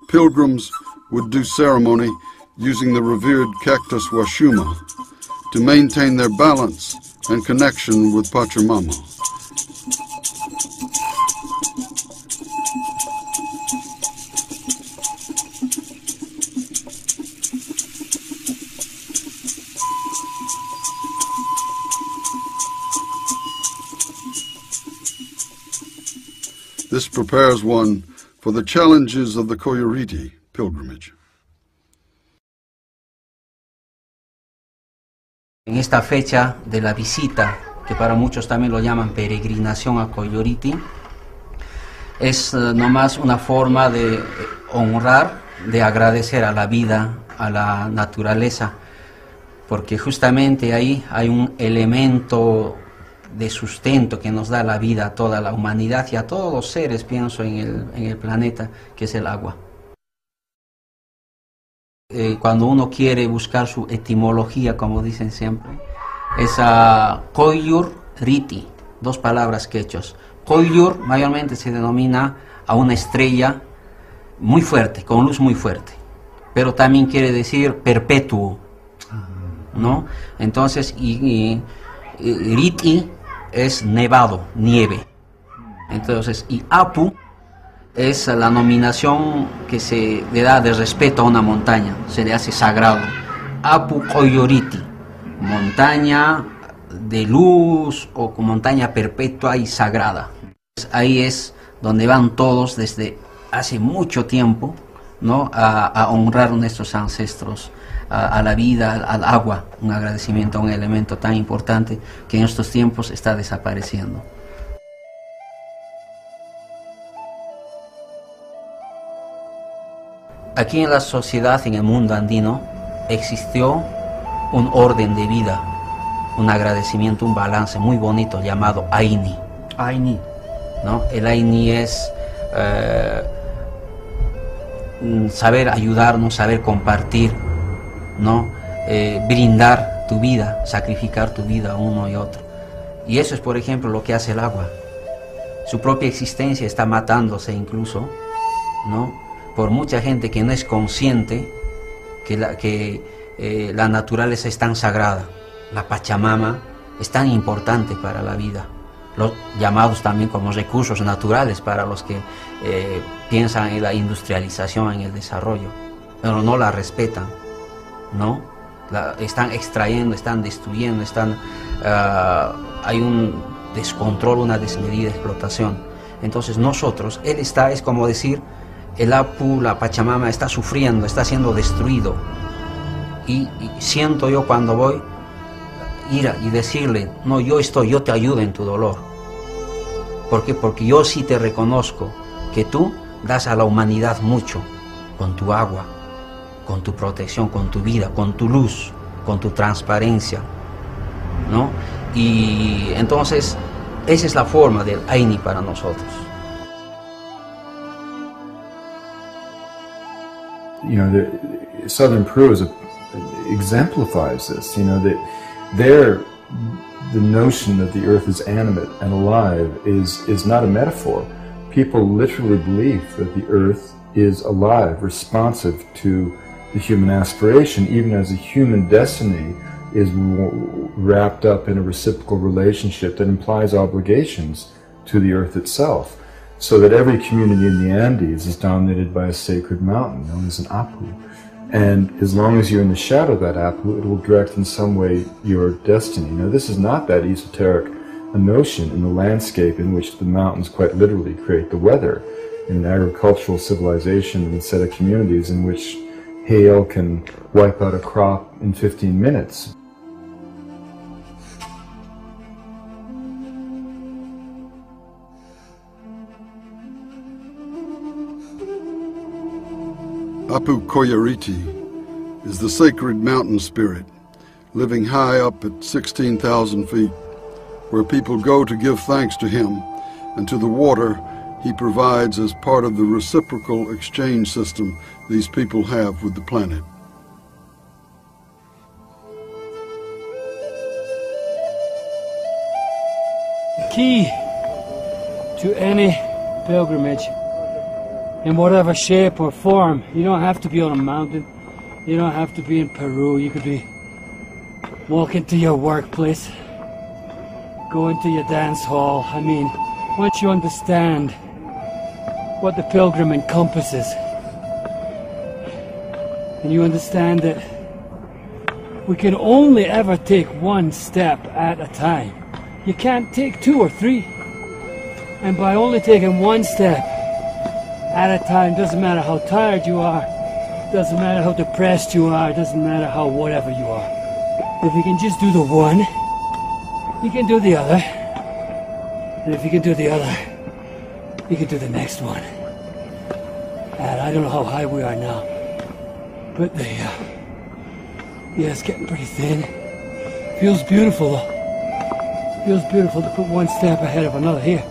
pilgrims would do ceremony using the revered cactus washuma to maintain their balance and connection with Pachamama. This prepares one for the challenges of the Coyoriti pilgrimage. En esta fecha de la visita, que para muchos también lo llaman peregrinación a Coyoriti, es nomás una forma de honrar, de agradecer a la vida, a la naturaleza, porque justamente ahí hay un elemento de sustento que nos da la vida a toda la humanidad y a todos los seres, pienso, en el planeta, que es el agua. Cuando uno quiere buscar su etimología, como dicen siempre, es Koyur Riti, dos palabras quechos. Koyur mayormente se denomina a una estrella muy fuerte, con luz muy fuerte, pero también quiere decir perpetuo, ¿no? Entonces, Riti es nevado, nieve. Entonces, y Apu es la nominación que se le da de respeto a una montaña, se le hace sagrado. Apu Coyoriti, montaña de luz o montaña perpetua y sagrada. Ahí es donde van todos desde hace mucho tiempo, ¿no?, a honrar a nuestros ancestros, a la vida, al agua, un agradecimiento a un elemento tan importante que en estos tiempos está desapareciendo. Aquí en la sociedad, en el mundo andino, existió un orden de vida, un agradecimiento, un balance muy bonito llamado Aini. Aini, ¿no? El Aini es saber ayudarnos, saber compartir, ¿no? Brindar tu vida, sacrificar tu vida uno y otro. Y eso es, por ejemplo, lo que hace el agua. Su propia existencia está matándose incluso, ¿no?, por mucha gente que no es consciente que la naturaleza es tan sagrada. La Pachamama es tan importante para la vida. Los llamados también como recursos naturales para los que piensan en la industrialización, en el desarrollo, pero no la respetan, ¿no? Están extrayendo, están destruyendo, hay un descontrol, una desmedida explotación. Entonces nosotros, es como decir, el Apu, la Pachamama está sufriendo, está siendo destruido, y siento yo cuando voy ir y decirle, no, yo te ayudo en tu dolor, ¿Por qué? Porque yo sí te reconozco que tú das a la humanidad mucho, con tu agua, con tu protección, con tu vida, con tu luz, con tu transparencia, ¿no? Y entonces, esa es la forma del Aini para nosotros. You know, southern Peru exemplifies this. You know, that the notion that the earth is animate and alive is not a metaphor. People literally believe that the earth is alive, responsive to the human aspiration, even as a human destiny is wrapped up in a reciprocal relationship that implies obligations to the earth itself. So that every community in the Andes is dominated by a sacred mountain known as an Apu. And as long as you're in the shadow of that Apu, it will direct in some way your destiny. Now, this is not that esoteric a notion in the landscape in which the mountains quite literally create the weather. In an agricultural civilization and a set of communities in which hail can wipe out a crop in 15 minutes. Apu Koyariti is the sacred mountain spirit, living high up at 16,000 feet, where people go to give thanks to him and to the water he provides as part of the reciprocal exchange system these people have with the planet. The key to any pilgrimage, in whatever shape or form, you don't have to be on a mountain, you don't have to be in Peru, you could be walking to your workplace, going to your dance hall. I mean, once you understand what the pilgrim encompasses, and you understand that we can only ever take one step at a time. You can't take two or three. And by only taking one step at a time, doesn't matter how tired you are, doesn't matter how depressed you are, doesn't matter how whatever you are. If you can just do the one, you can do the other. And if you can do the other, you can do the next one. And I don't know how high we are now, but yeah, it's getting pretty thin. Feels beautiful though. Feels beautiful to put one step ahead of another here.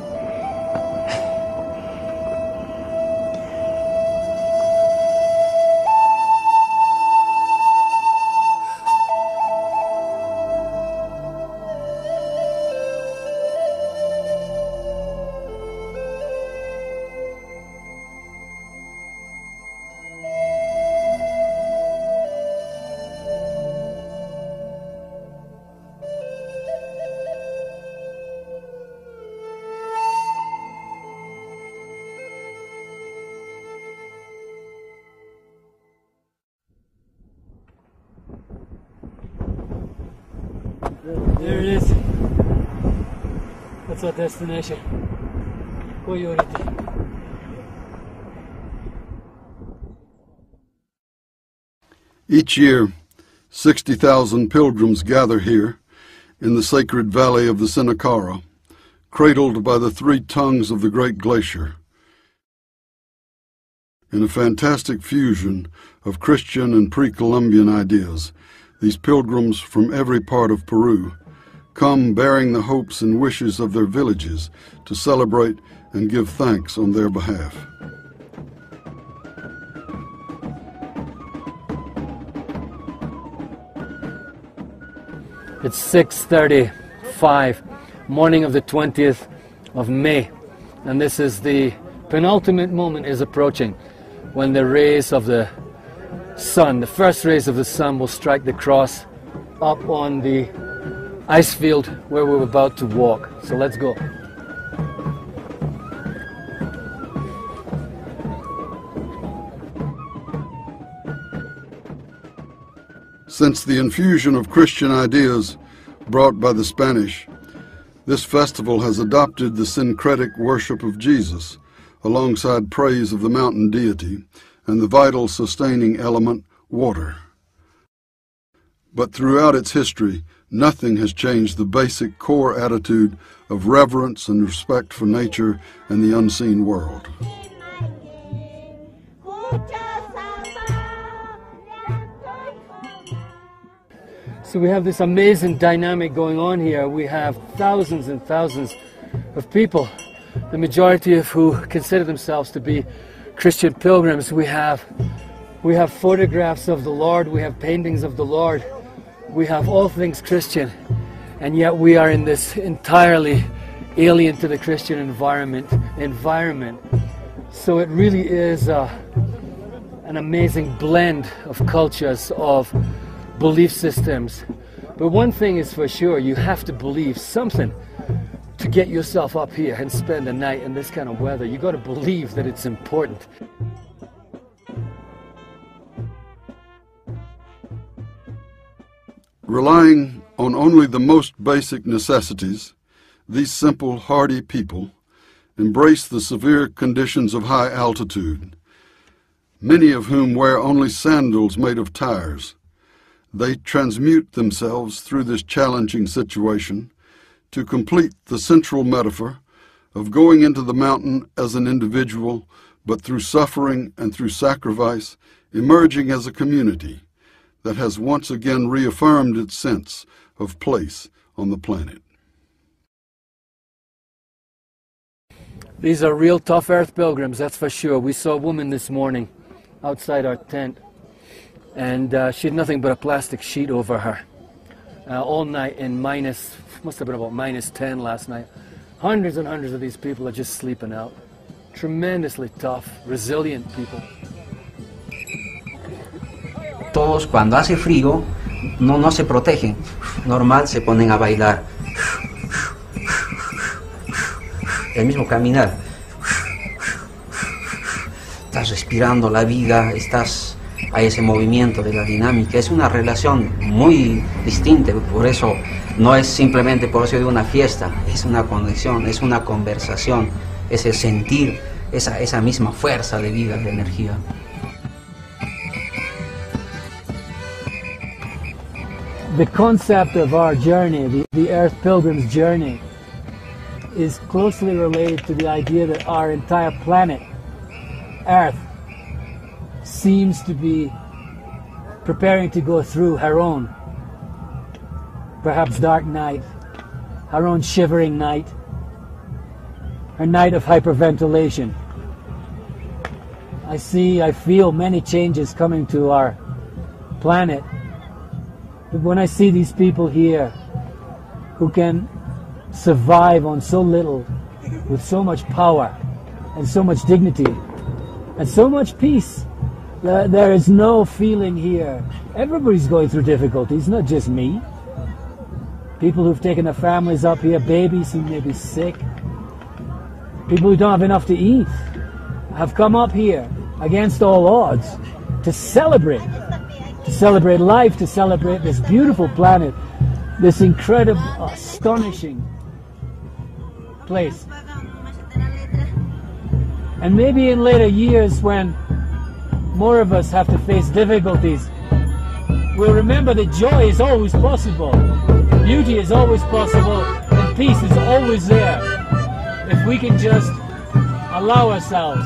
There it is. That's our destination. Koyoriti. Each year, 60,000 pilgrims gather here in the sacred valley of the Sinacara, cradled by the three tongues of the great glacier. In a fantastic fusion of Christian and pre-Columbian ideas, these pilgrims from every part of Peru come bearing the hopes and wishes of their villages to celebrate and give thanks on their behalf. It's 6:35, morning of the 20th of May, and this is the penultimate moment is approaching when the rays of the sun, the first rays of the sun, will strike the cross up on the ice field where we're about to walk. So let's go. Since the infusion of Christian ideas brought by the Spanish, this festival has adopted the syncretic worship of Jesus alongside praise of the mountain deity and the vital sustaining element, water. But throughout its history, nothing has changed the basic core attitude of reverence and respect for nature and the unseen world. So we have this amazing dynamic going on here. We have thousands and thousands of people, the majority of who consider themselves to be Christian pilgrims. We have photographs of the Lord, we have paintings of the Lord, we have all things Christian, and yet we are in this entirely alien to the Christian environment. So it really is an amazing blend of cultures, of belief systems. But one thing is for sure, you have to believe something to get yourself up here and spend a night in this kind of weather. You got to believe that it's important. Relying on only the most basic necessities, these simple, hardy people embrace the severe conditions of high altitude, many of whom wear only sandals made of tires. They transmute themselves through this challenging situation to complete the central metaphor of going into the mountain as an individual, but through suffering and through sacrifice, emerging as a community that has once again reaffirmed its sense of place on the planet. These are real tough earth pilgrims, that's for sure. We saw a woman this morning outside our tent, and she had nothing but a plastic sheet over her all night in must have been about -10 last night. Hundreds and hundreds of these people are just sleeping out. Tremendously tough, resilient people. Todos cuando hace frío no se protegen, normal se ponen a bailar. El mismo caminar. Estás respirando la vida, hay ese movimiento de la dinámica. Es una relación muy distinta, por eso no es simplemente por eso de una fiesta, es una conexión, es una conversación, es el sentir esa misma fuerza de vida, de energía. The concept of our journey, the Earth Pilgrim's journey, is closely related to the idea that our entire planet, Earth, seems to be preparing to go through her own, perhaps dark night, her own shivering night, her night of hyperventilation. I feel many changes coming to our planet. But when I see these people here who can survive on so little, with so much power and so much dignity and so much peace, there is no feeling here. Everybody's going through difficulties, not just me. People who've taken their families up here, babies who may be sick, people who don't have enough to eat, have come up here against all odds to celebrate life, to celebrate this beautiful planet, this incredible, astonishing place. And maybe in later years, when more of us have to face difficulties, we'll remember that joy is always possible, beauty is always possible, and peace is always there, if we can just allow ourselves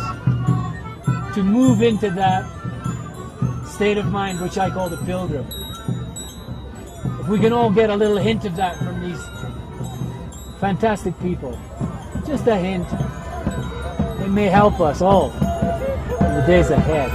to move into that state of mind which I call the pilgrim. If we can all get a little hint of that from these fantastic people, just a hint, it may help us all in the days ahead.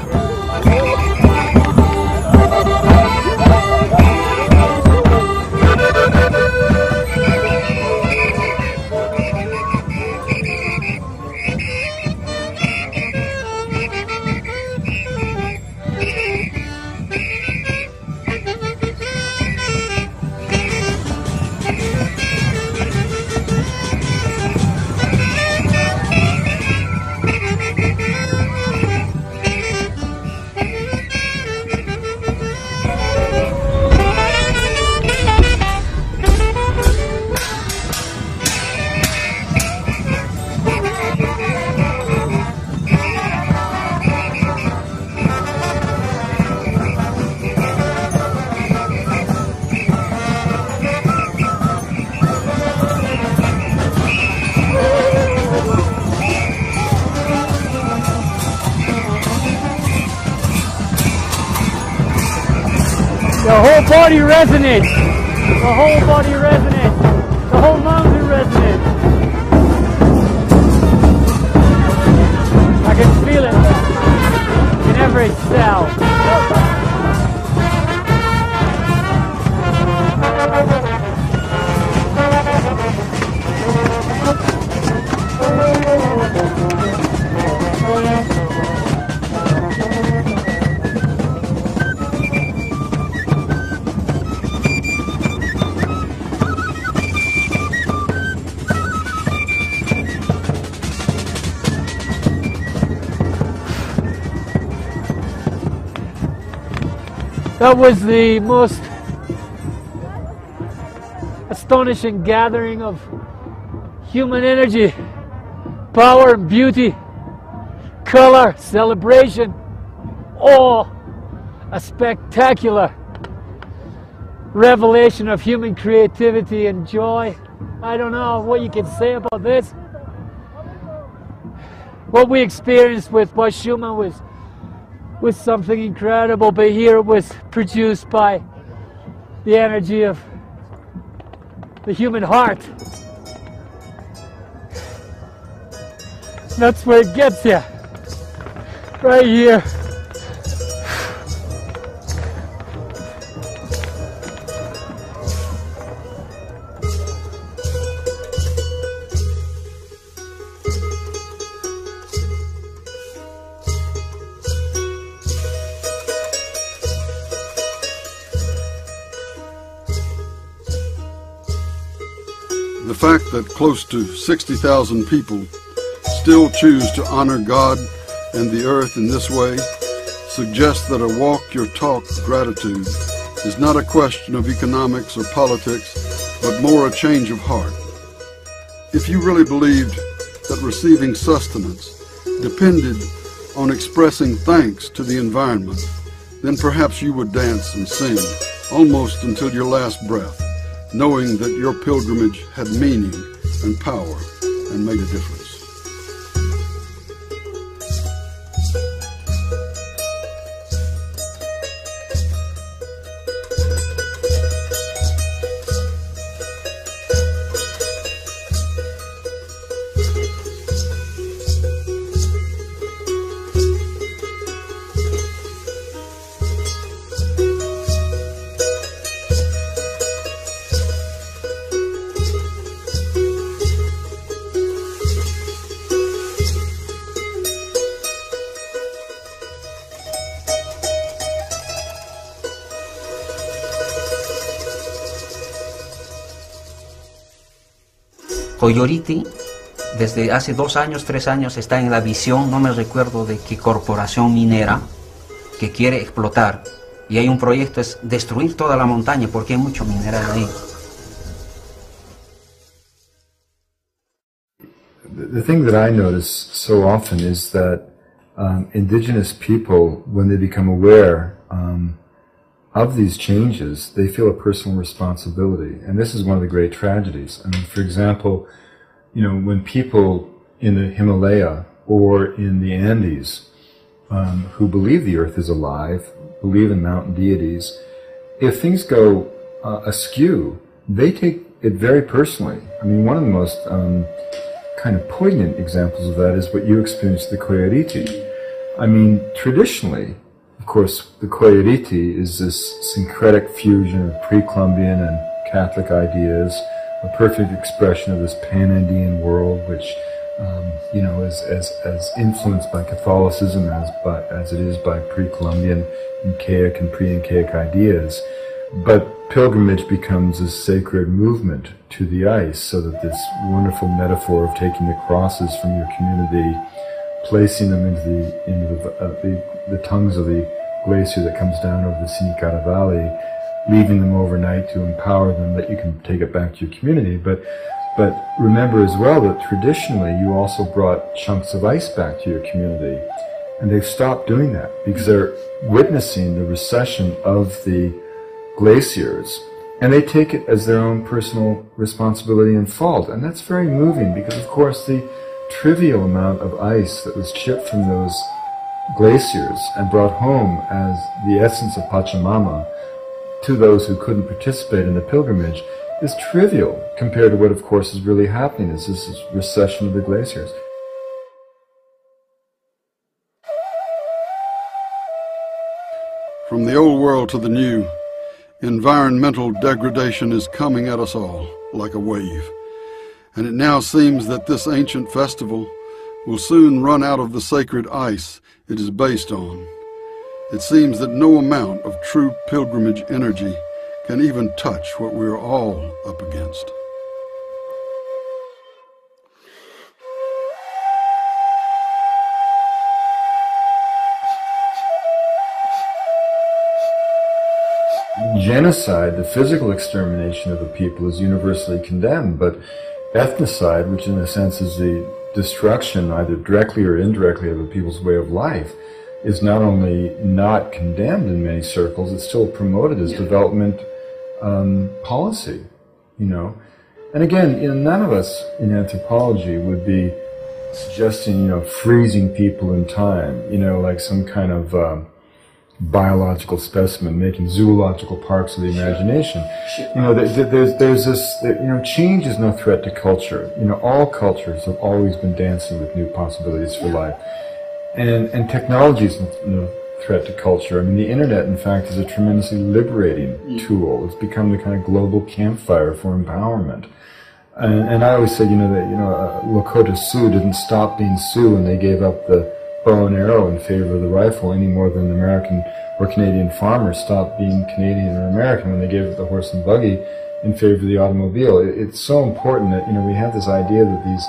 The whole body resonates. The whole body resonates. The whole mountain resonates. I can feel it in every cell. That was the most astonishing gathering of human energy, power and beauty, color, celebration, awe, a spectacular revelation of human creativity and joy. I don't know what you can say about this. What we experienced with Schumann was something incredible, but here it was produced by the energy of the human heart. That's where it gets you, right here. The fact that close to 60,000 people still choose to honor God and the earth in this way suggests that a walk your talk gratitude is not a question of economics or politics, but more a change of heart. If you really believed that receiving sustenance depended on expressing thanks to the environment, then perhaps you would dance and sing almost until your last breath, knowing that your pilgrimage had meaning and power and made a difference. Coyoriti, desde hace 2 años, 3 años, está en la visión, no me recuerdo de qué corporación minera, que quiere explotar. Y hay un proyecto, es destruir toda la montaña, porque hay mucho mineral ahí. The thing that I notice so often is that indigenous people, when they become aware of these changes, they feel a personal responsibility. And this is one of the great tragedies. I mean, for example, you know, when people in the Himalaya or in the Andes who believe the earth is alive, believe in mountain deities, if things go askew, they take it very personally. I mean, one of the most kind of poignant examples of that is what you experienced at the Coyoriti. I mean, traditionally, of course, the Coyoriti is this syncretic fusion of pre-Columbian and Catholic ideas, a perfect expression of this pan-Indian world, which, you know, is as influenced by Catholicism as it is by pre-Columbian, Incaic and pre-Incaic ideas. But pilgrimage becomes a sacred movement to the ice, so that this wonderful metaphor of taking the crosses from your community, placing them into the tongues of the glacier that comes down over the Sinicara Valley, leaving them overnight to empower them that you can take it back to your community. But remember as well that traditionally you also brought chunks of ice back to your community. And they've stopped doing that because they're witnessing the recession of the glaciers, and they take it as their own personal responsibility and fault. And that's very moving because, of course, the trivial amount of ice that was chipped from those glaciers and brought home as the essence of Pachamama to those who couldn't participate in the pilgrimage is trivial compared to what, of course, is really happening, is this recession of the glaciers. From the old world to the new, environmental degradation is coming at us all like a wave, and it now seems that this ancient festival will soon run out of the sacred ice it is based on. It seems that no amount of true pilgrimage energy can even touch what we are all up against. Genocide, the physical extermination of a people, is universally condemned, but ethnocide, which in a sense is the destruction, either directly or indirectly, of a people's way of life, is not only not condemned in many circles, it's still promoted as development policy, you know. And again, you know, none of us in anthropology would be suggesting, you know, freezing people in time, you know, like some kind of biological specimen, making zoological parks of the imagination. You know, there's this, you know, change is no threat to culture. You know, all cultures have always been dancing with new possibilities for life. And technology is no threat to culture. I mean, the internet, in fact, is a tremendously liberating tool. It's become the kind of global campfire for empowerment. And I always say, you know, that, you know, Lakota Sioux didn't stop being Sioux when they gave up the bow and arrow in favor of the rifle any more than American or Canadian farmers stopped being Canadian or American when they gave up the horse and buggy in favor of the automobile. It's so important that, you know, we have this idea that these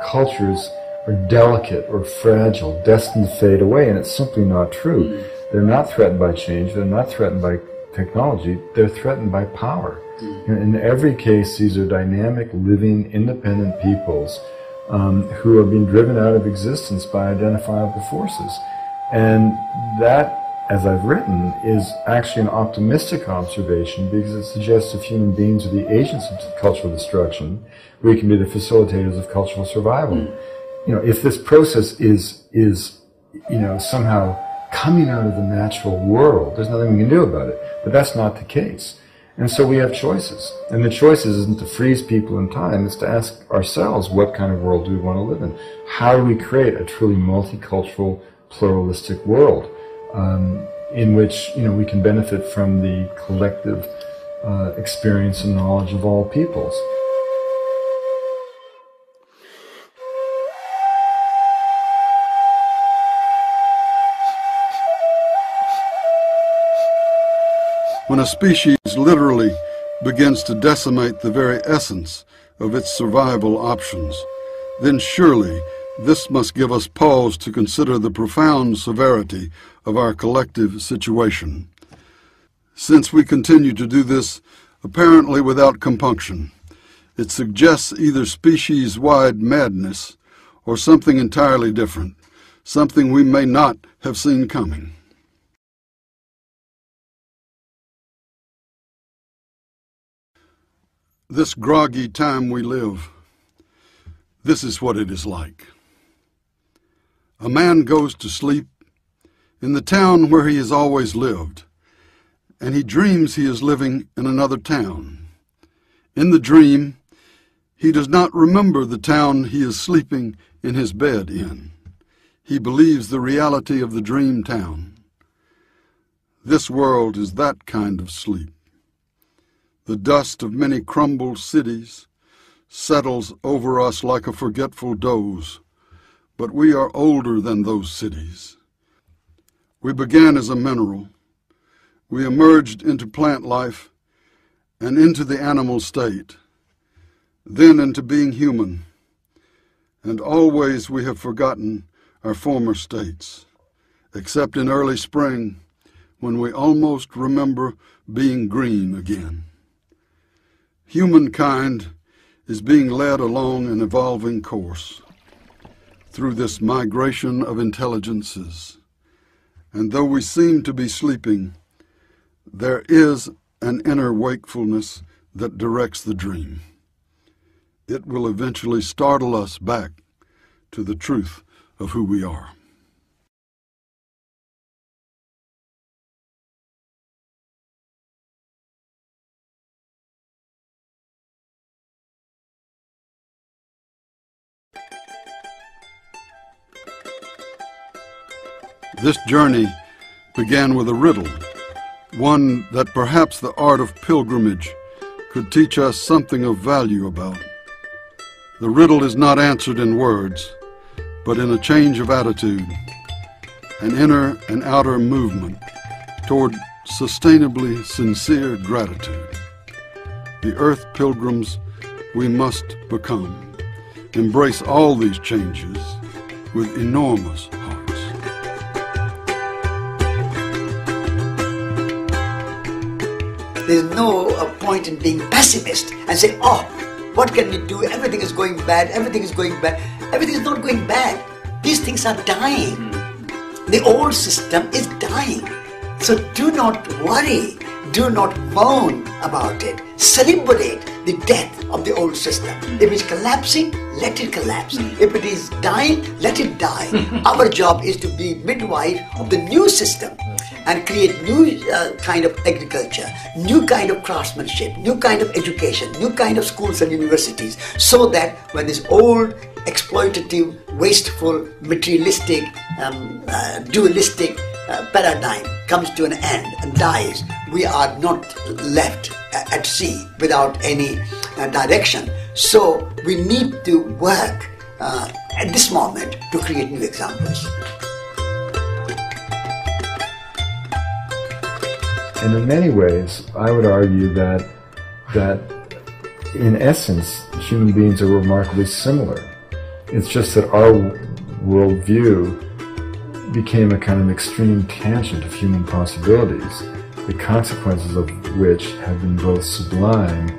cultures are delicate or fragile, destined to fade away, and it's simply not true. They're not threatened by change, they're not threatened by technology, they're threatened by power. In every case, these are dynamic, living, independent peoples who are being driven out of existence by identifiable forces. And that, as I've written, is actually an optimistic observation because it suggests if human beings are the agents of cultural destruction, we can be the facilitators of cultural survival. You know, if this process is, you know, somehow coming out of the natural world, there's nothing we can do about it. But that's not the case. And so we have choices. And the choices isn't to freeze people in time, it's to ask ourselves, what kind of world do we want to live in? How do we create a truly multicultural, pluralistic world in which, you know, we can benefit from the collective experience and knowledge of all peoples? When a species literally begins to decimate the very essence of its survival options, then surely this must give us pause to consider the profound severity of our collective situation. Since we continue to do this apparently without compunction, it suggests either species-wide madness or something entirely different, something we may not have seen coming. This groggy time we live, this is what it is like. A man goes to sleep in the town where he has always lived, and he dreams he is living in another town. In the dream, he does not remember the town he is sleeping in his bed in. He believes the reality of the dream town. This world is that kind of sleep. The dust of many crumbled cities settles over us like a forgetful doze, but we are older than those cities. We began as a mineral. We emerged into plant life and into the animal state, then into being human, and always we have forgotten our former states, except in early spring when we almost remember being green again. Humankind is being led along an evolving course through this migration of intelligences. And though we seem to be sleeping, there is an inner wakefulness that directs the dream. It will eventually startle us back to the truth of who we are. This journey began with a riddle, one that perhaps the art of pilgrimage could teach us something of value about. The riddle is not answered in words, but in a change of attitude, an inner and outer movement toward sustainably sincere gratitude. The earth pilgrims we must become, embrace all these changes with enormous hearts. There's no point in being pessimist and saying, oh, what can we do? Everything is going bad, everything is going bad. Everything is not going bad. These things are dying. The old system is dying. So do not worry. Do not moan about it. Celebrate the death of the old system. If it's collapsing, let it collapse. If it is dying, let it die. Our job is to be midwife of the new system and create new kind of agriculture, new kind of craftsmanship, new kind of education, new kind of schools and universities, so that when this old, exploitative, wasteful, materialistic, dualistic paradigm comes to an end and dies, we are not left at sea without any direction. So we need to work at this moment to create new examples. And in many ways, I would argue that in essence, human beings are remarkably similar. It's just that our worldview became a kind of extreme tangent of human possibilities, the consequences of which have been both sublime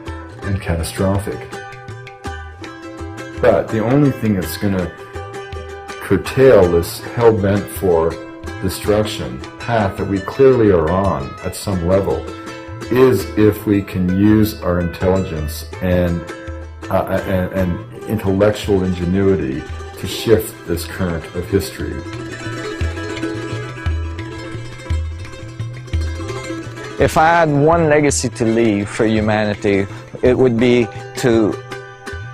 and catastrophic. But the only thing that's going to curtail this hell-bent for destruction path that we clearly are on at some level is if we can use our intelligence and intellectual ingenuity to shift this current of history. If I had one legacy to leave for humanity, it would be to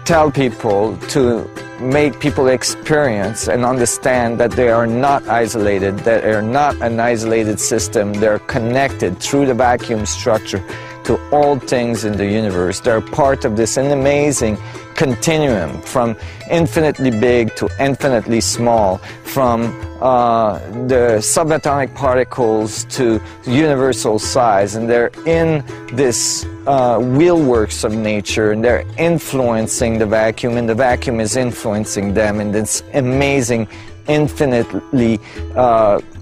tell people, to make people experience and understand that they are not isolated, that they are not an isolated system. They're connected through the vacuum structure to all things in the universe. They're part of this amazing continuum from infinitely big to infinitely small, from the subatomic particles to universal size, and they're in this wheelworks of nature, and they're influencing the vacuum, and the vacuum is influencing them in this amazing, infinitely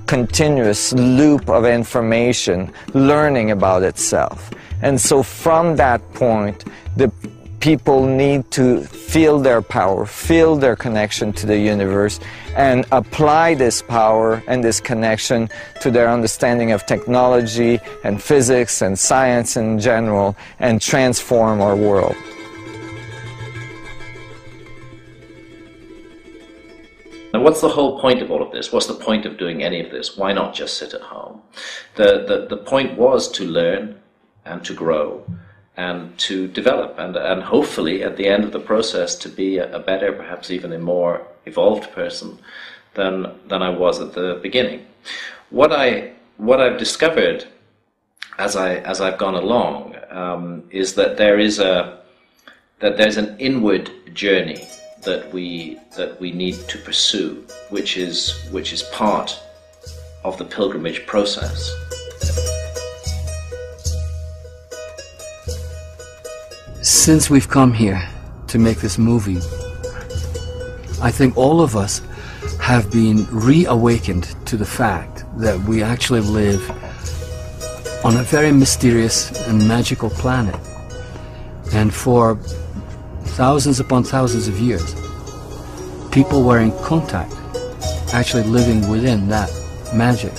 continuous loop of information, learning about itself. And so from that point, the people need to feel their power, feel their connection to the universe, and apply this power and this connection to their understanding of technology and physics and science in general, and transform our world. Now, what's the whole point of all of this? What's the point of doing any of this? Why not just sit at home? The point was to learn and to grow and to develop, and hopefully at the end of the process to be a better, perhaps even a more evolved person than I was at the beginning. What I've discovered as I've gone along is that there's an inward journey that we need to pursue, which is part of the pilgrimage process. Since we've come here to make this movie, I think all of us have been reawakened to the fact that we actually live on a very mysterious and magical planet. And for thousands upon thousands of years, people were in contact, actually living within that magic.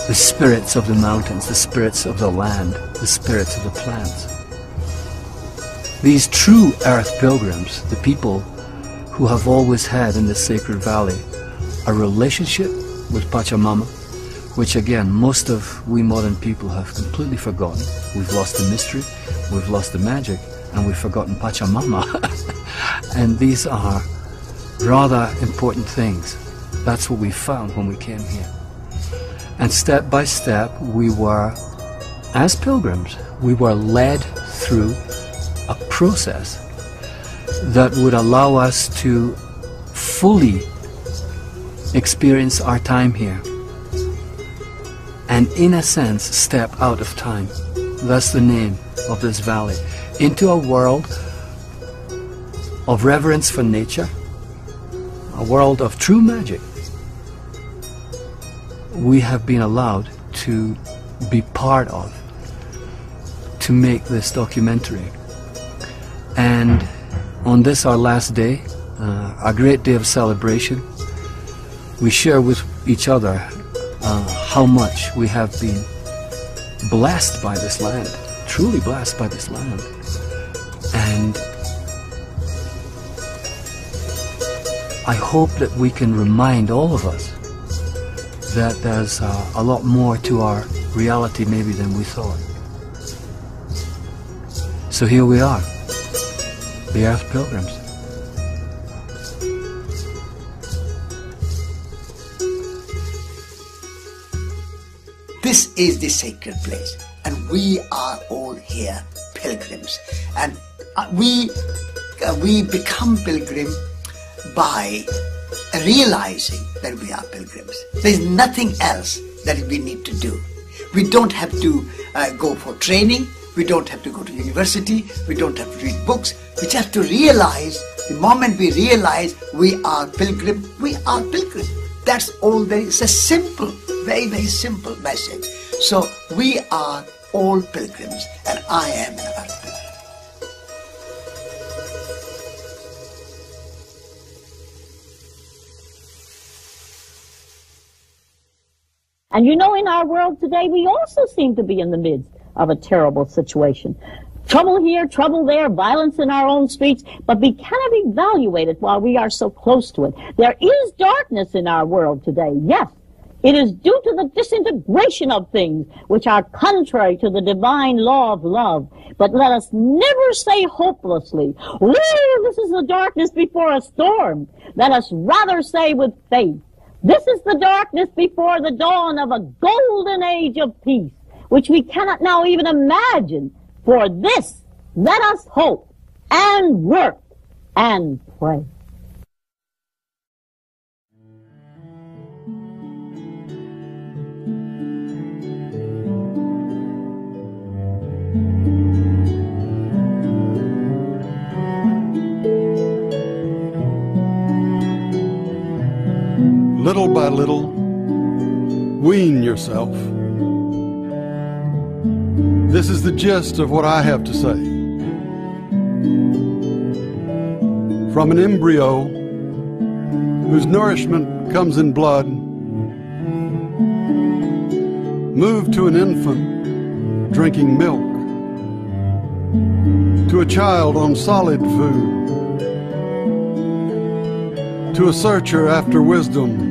The spirits of the mountains, the spirits of the land, the spirits of the plants. These true earth pilgrims, the people who have always had in the sacred valley a relationship with Pachamama, which again most of we modern people have completely forgotten. We've lost the mystery, we've lost the magic, and we've forgotten Pachamama. And these are rather important things. That's what we found when we came here. And step by step, we were, as pilgrims, we were led through a process that would allow us to fully experience our time here. And in a sense, step out of time. That's the name of this valley. Into a world of reverence for nature, a world of true magic. We have been allowed to be part of, to make this documentary. And on this, our last day, a great day of celebration, we share with each other how much we have been blessed by this land, truly blessed by this land. And I hope that we can remind all of us that there's a lot more to our reality maybe than we thought. So here we are, the Earth Pilgrims. This is the sacred place, and we are all here pilgrims. And we become pilgrims by realizing that we are pilgrims. There is nothing else that we need to do. We don't have to go for training. We don't have to go to university. We don't have to read books. We just have to realize, the moment we realize we are pilgrim, we are pilgrim. That's all there is. It's a simple, very, very simple message. So we are all pilgrims, and I am an earth pilgrim. And you know, in our world today, we also seem to be in the midst of a terrible situation. Trouble here, trouble there, violence in our own streets, but we cannot evaluate it while we are so close to it. There is darkness in our world today, yes. It is due to the disintegration of things which are contrary to the divine law of love. But let us never say hopelessly, "Oh, this is the darkness before a storm." Let us rather say with faith, "This is the darkness before the dawn of a golden age of peace, which we cannot now even imagine. For this, let us hope and work and pray." Little by little, wean yourself. This is the gist of what I have to say. From an embryo whose nourishment comes in blood, move to an infant drinking milk, to a child on solid food, to a searcher after wisdom,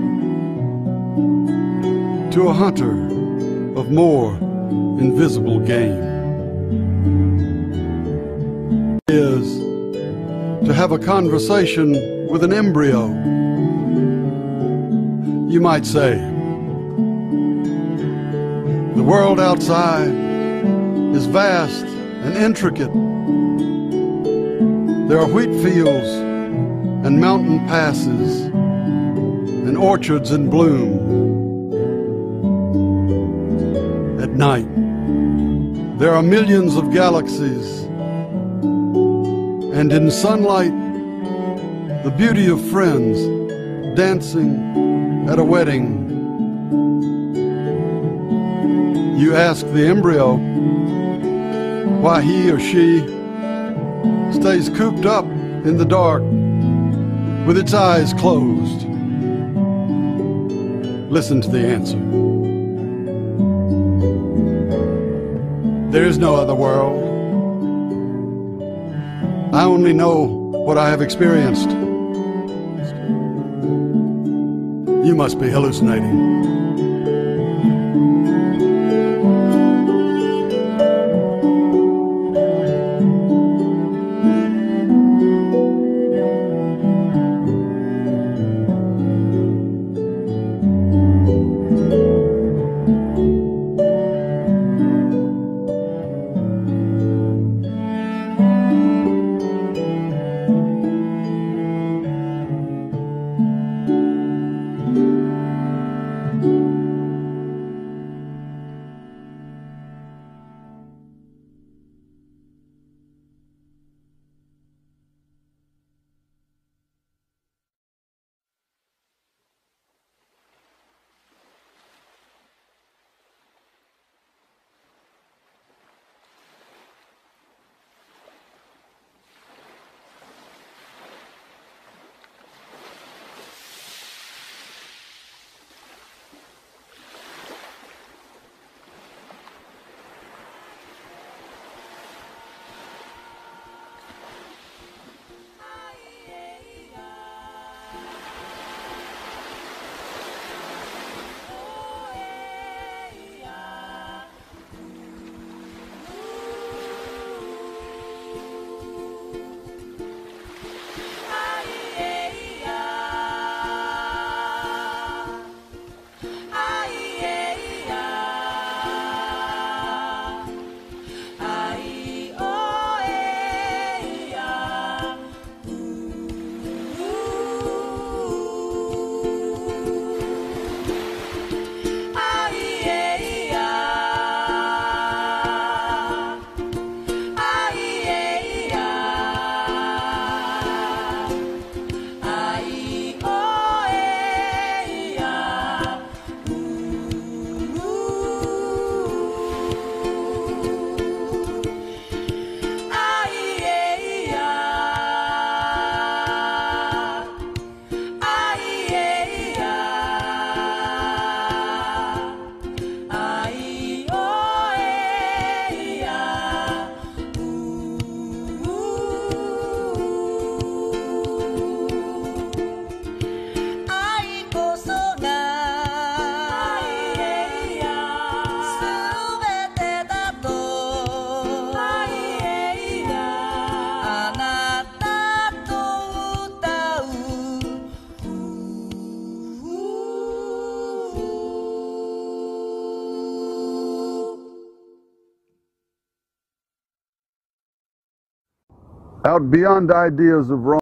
to a hunter of more invisible game. Is to have a conversation with an embryo. You might say, the world outside is vast and intricate. There are wheat fields and mountain passes and orchards in bloom. At night, there are millions of galaxies, and in sunlight, the beauty of friends dancing at a wedding. You ask the embryo why he or she stays cooped up in the dark with its eyes closed. Listen to the answer. There is no other world. I only know what I have experienced. You must be hallucinating. out beyond ideas of wrong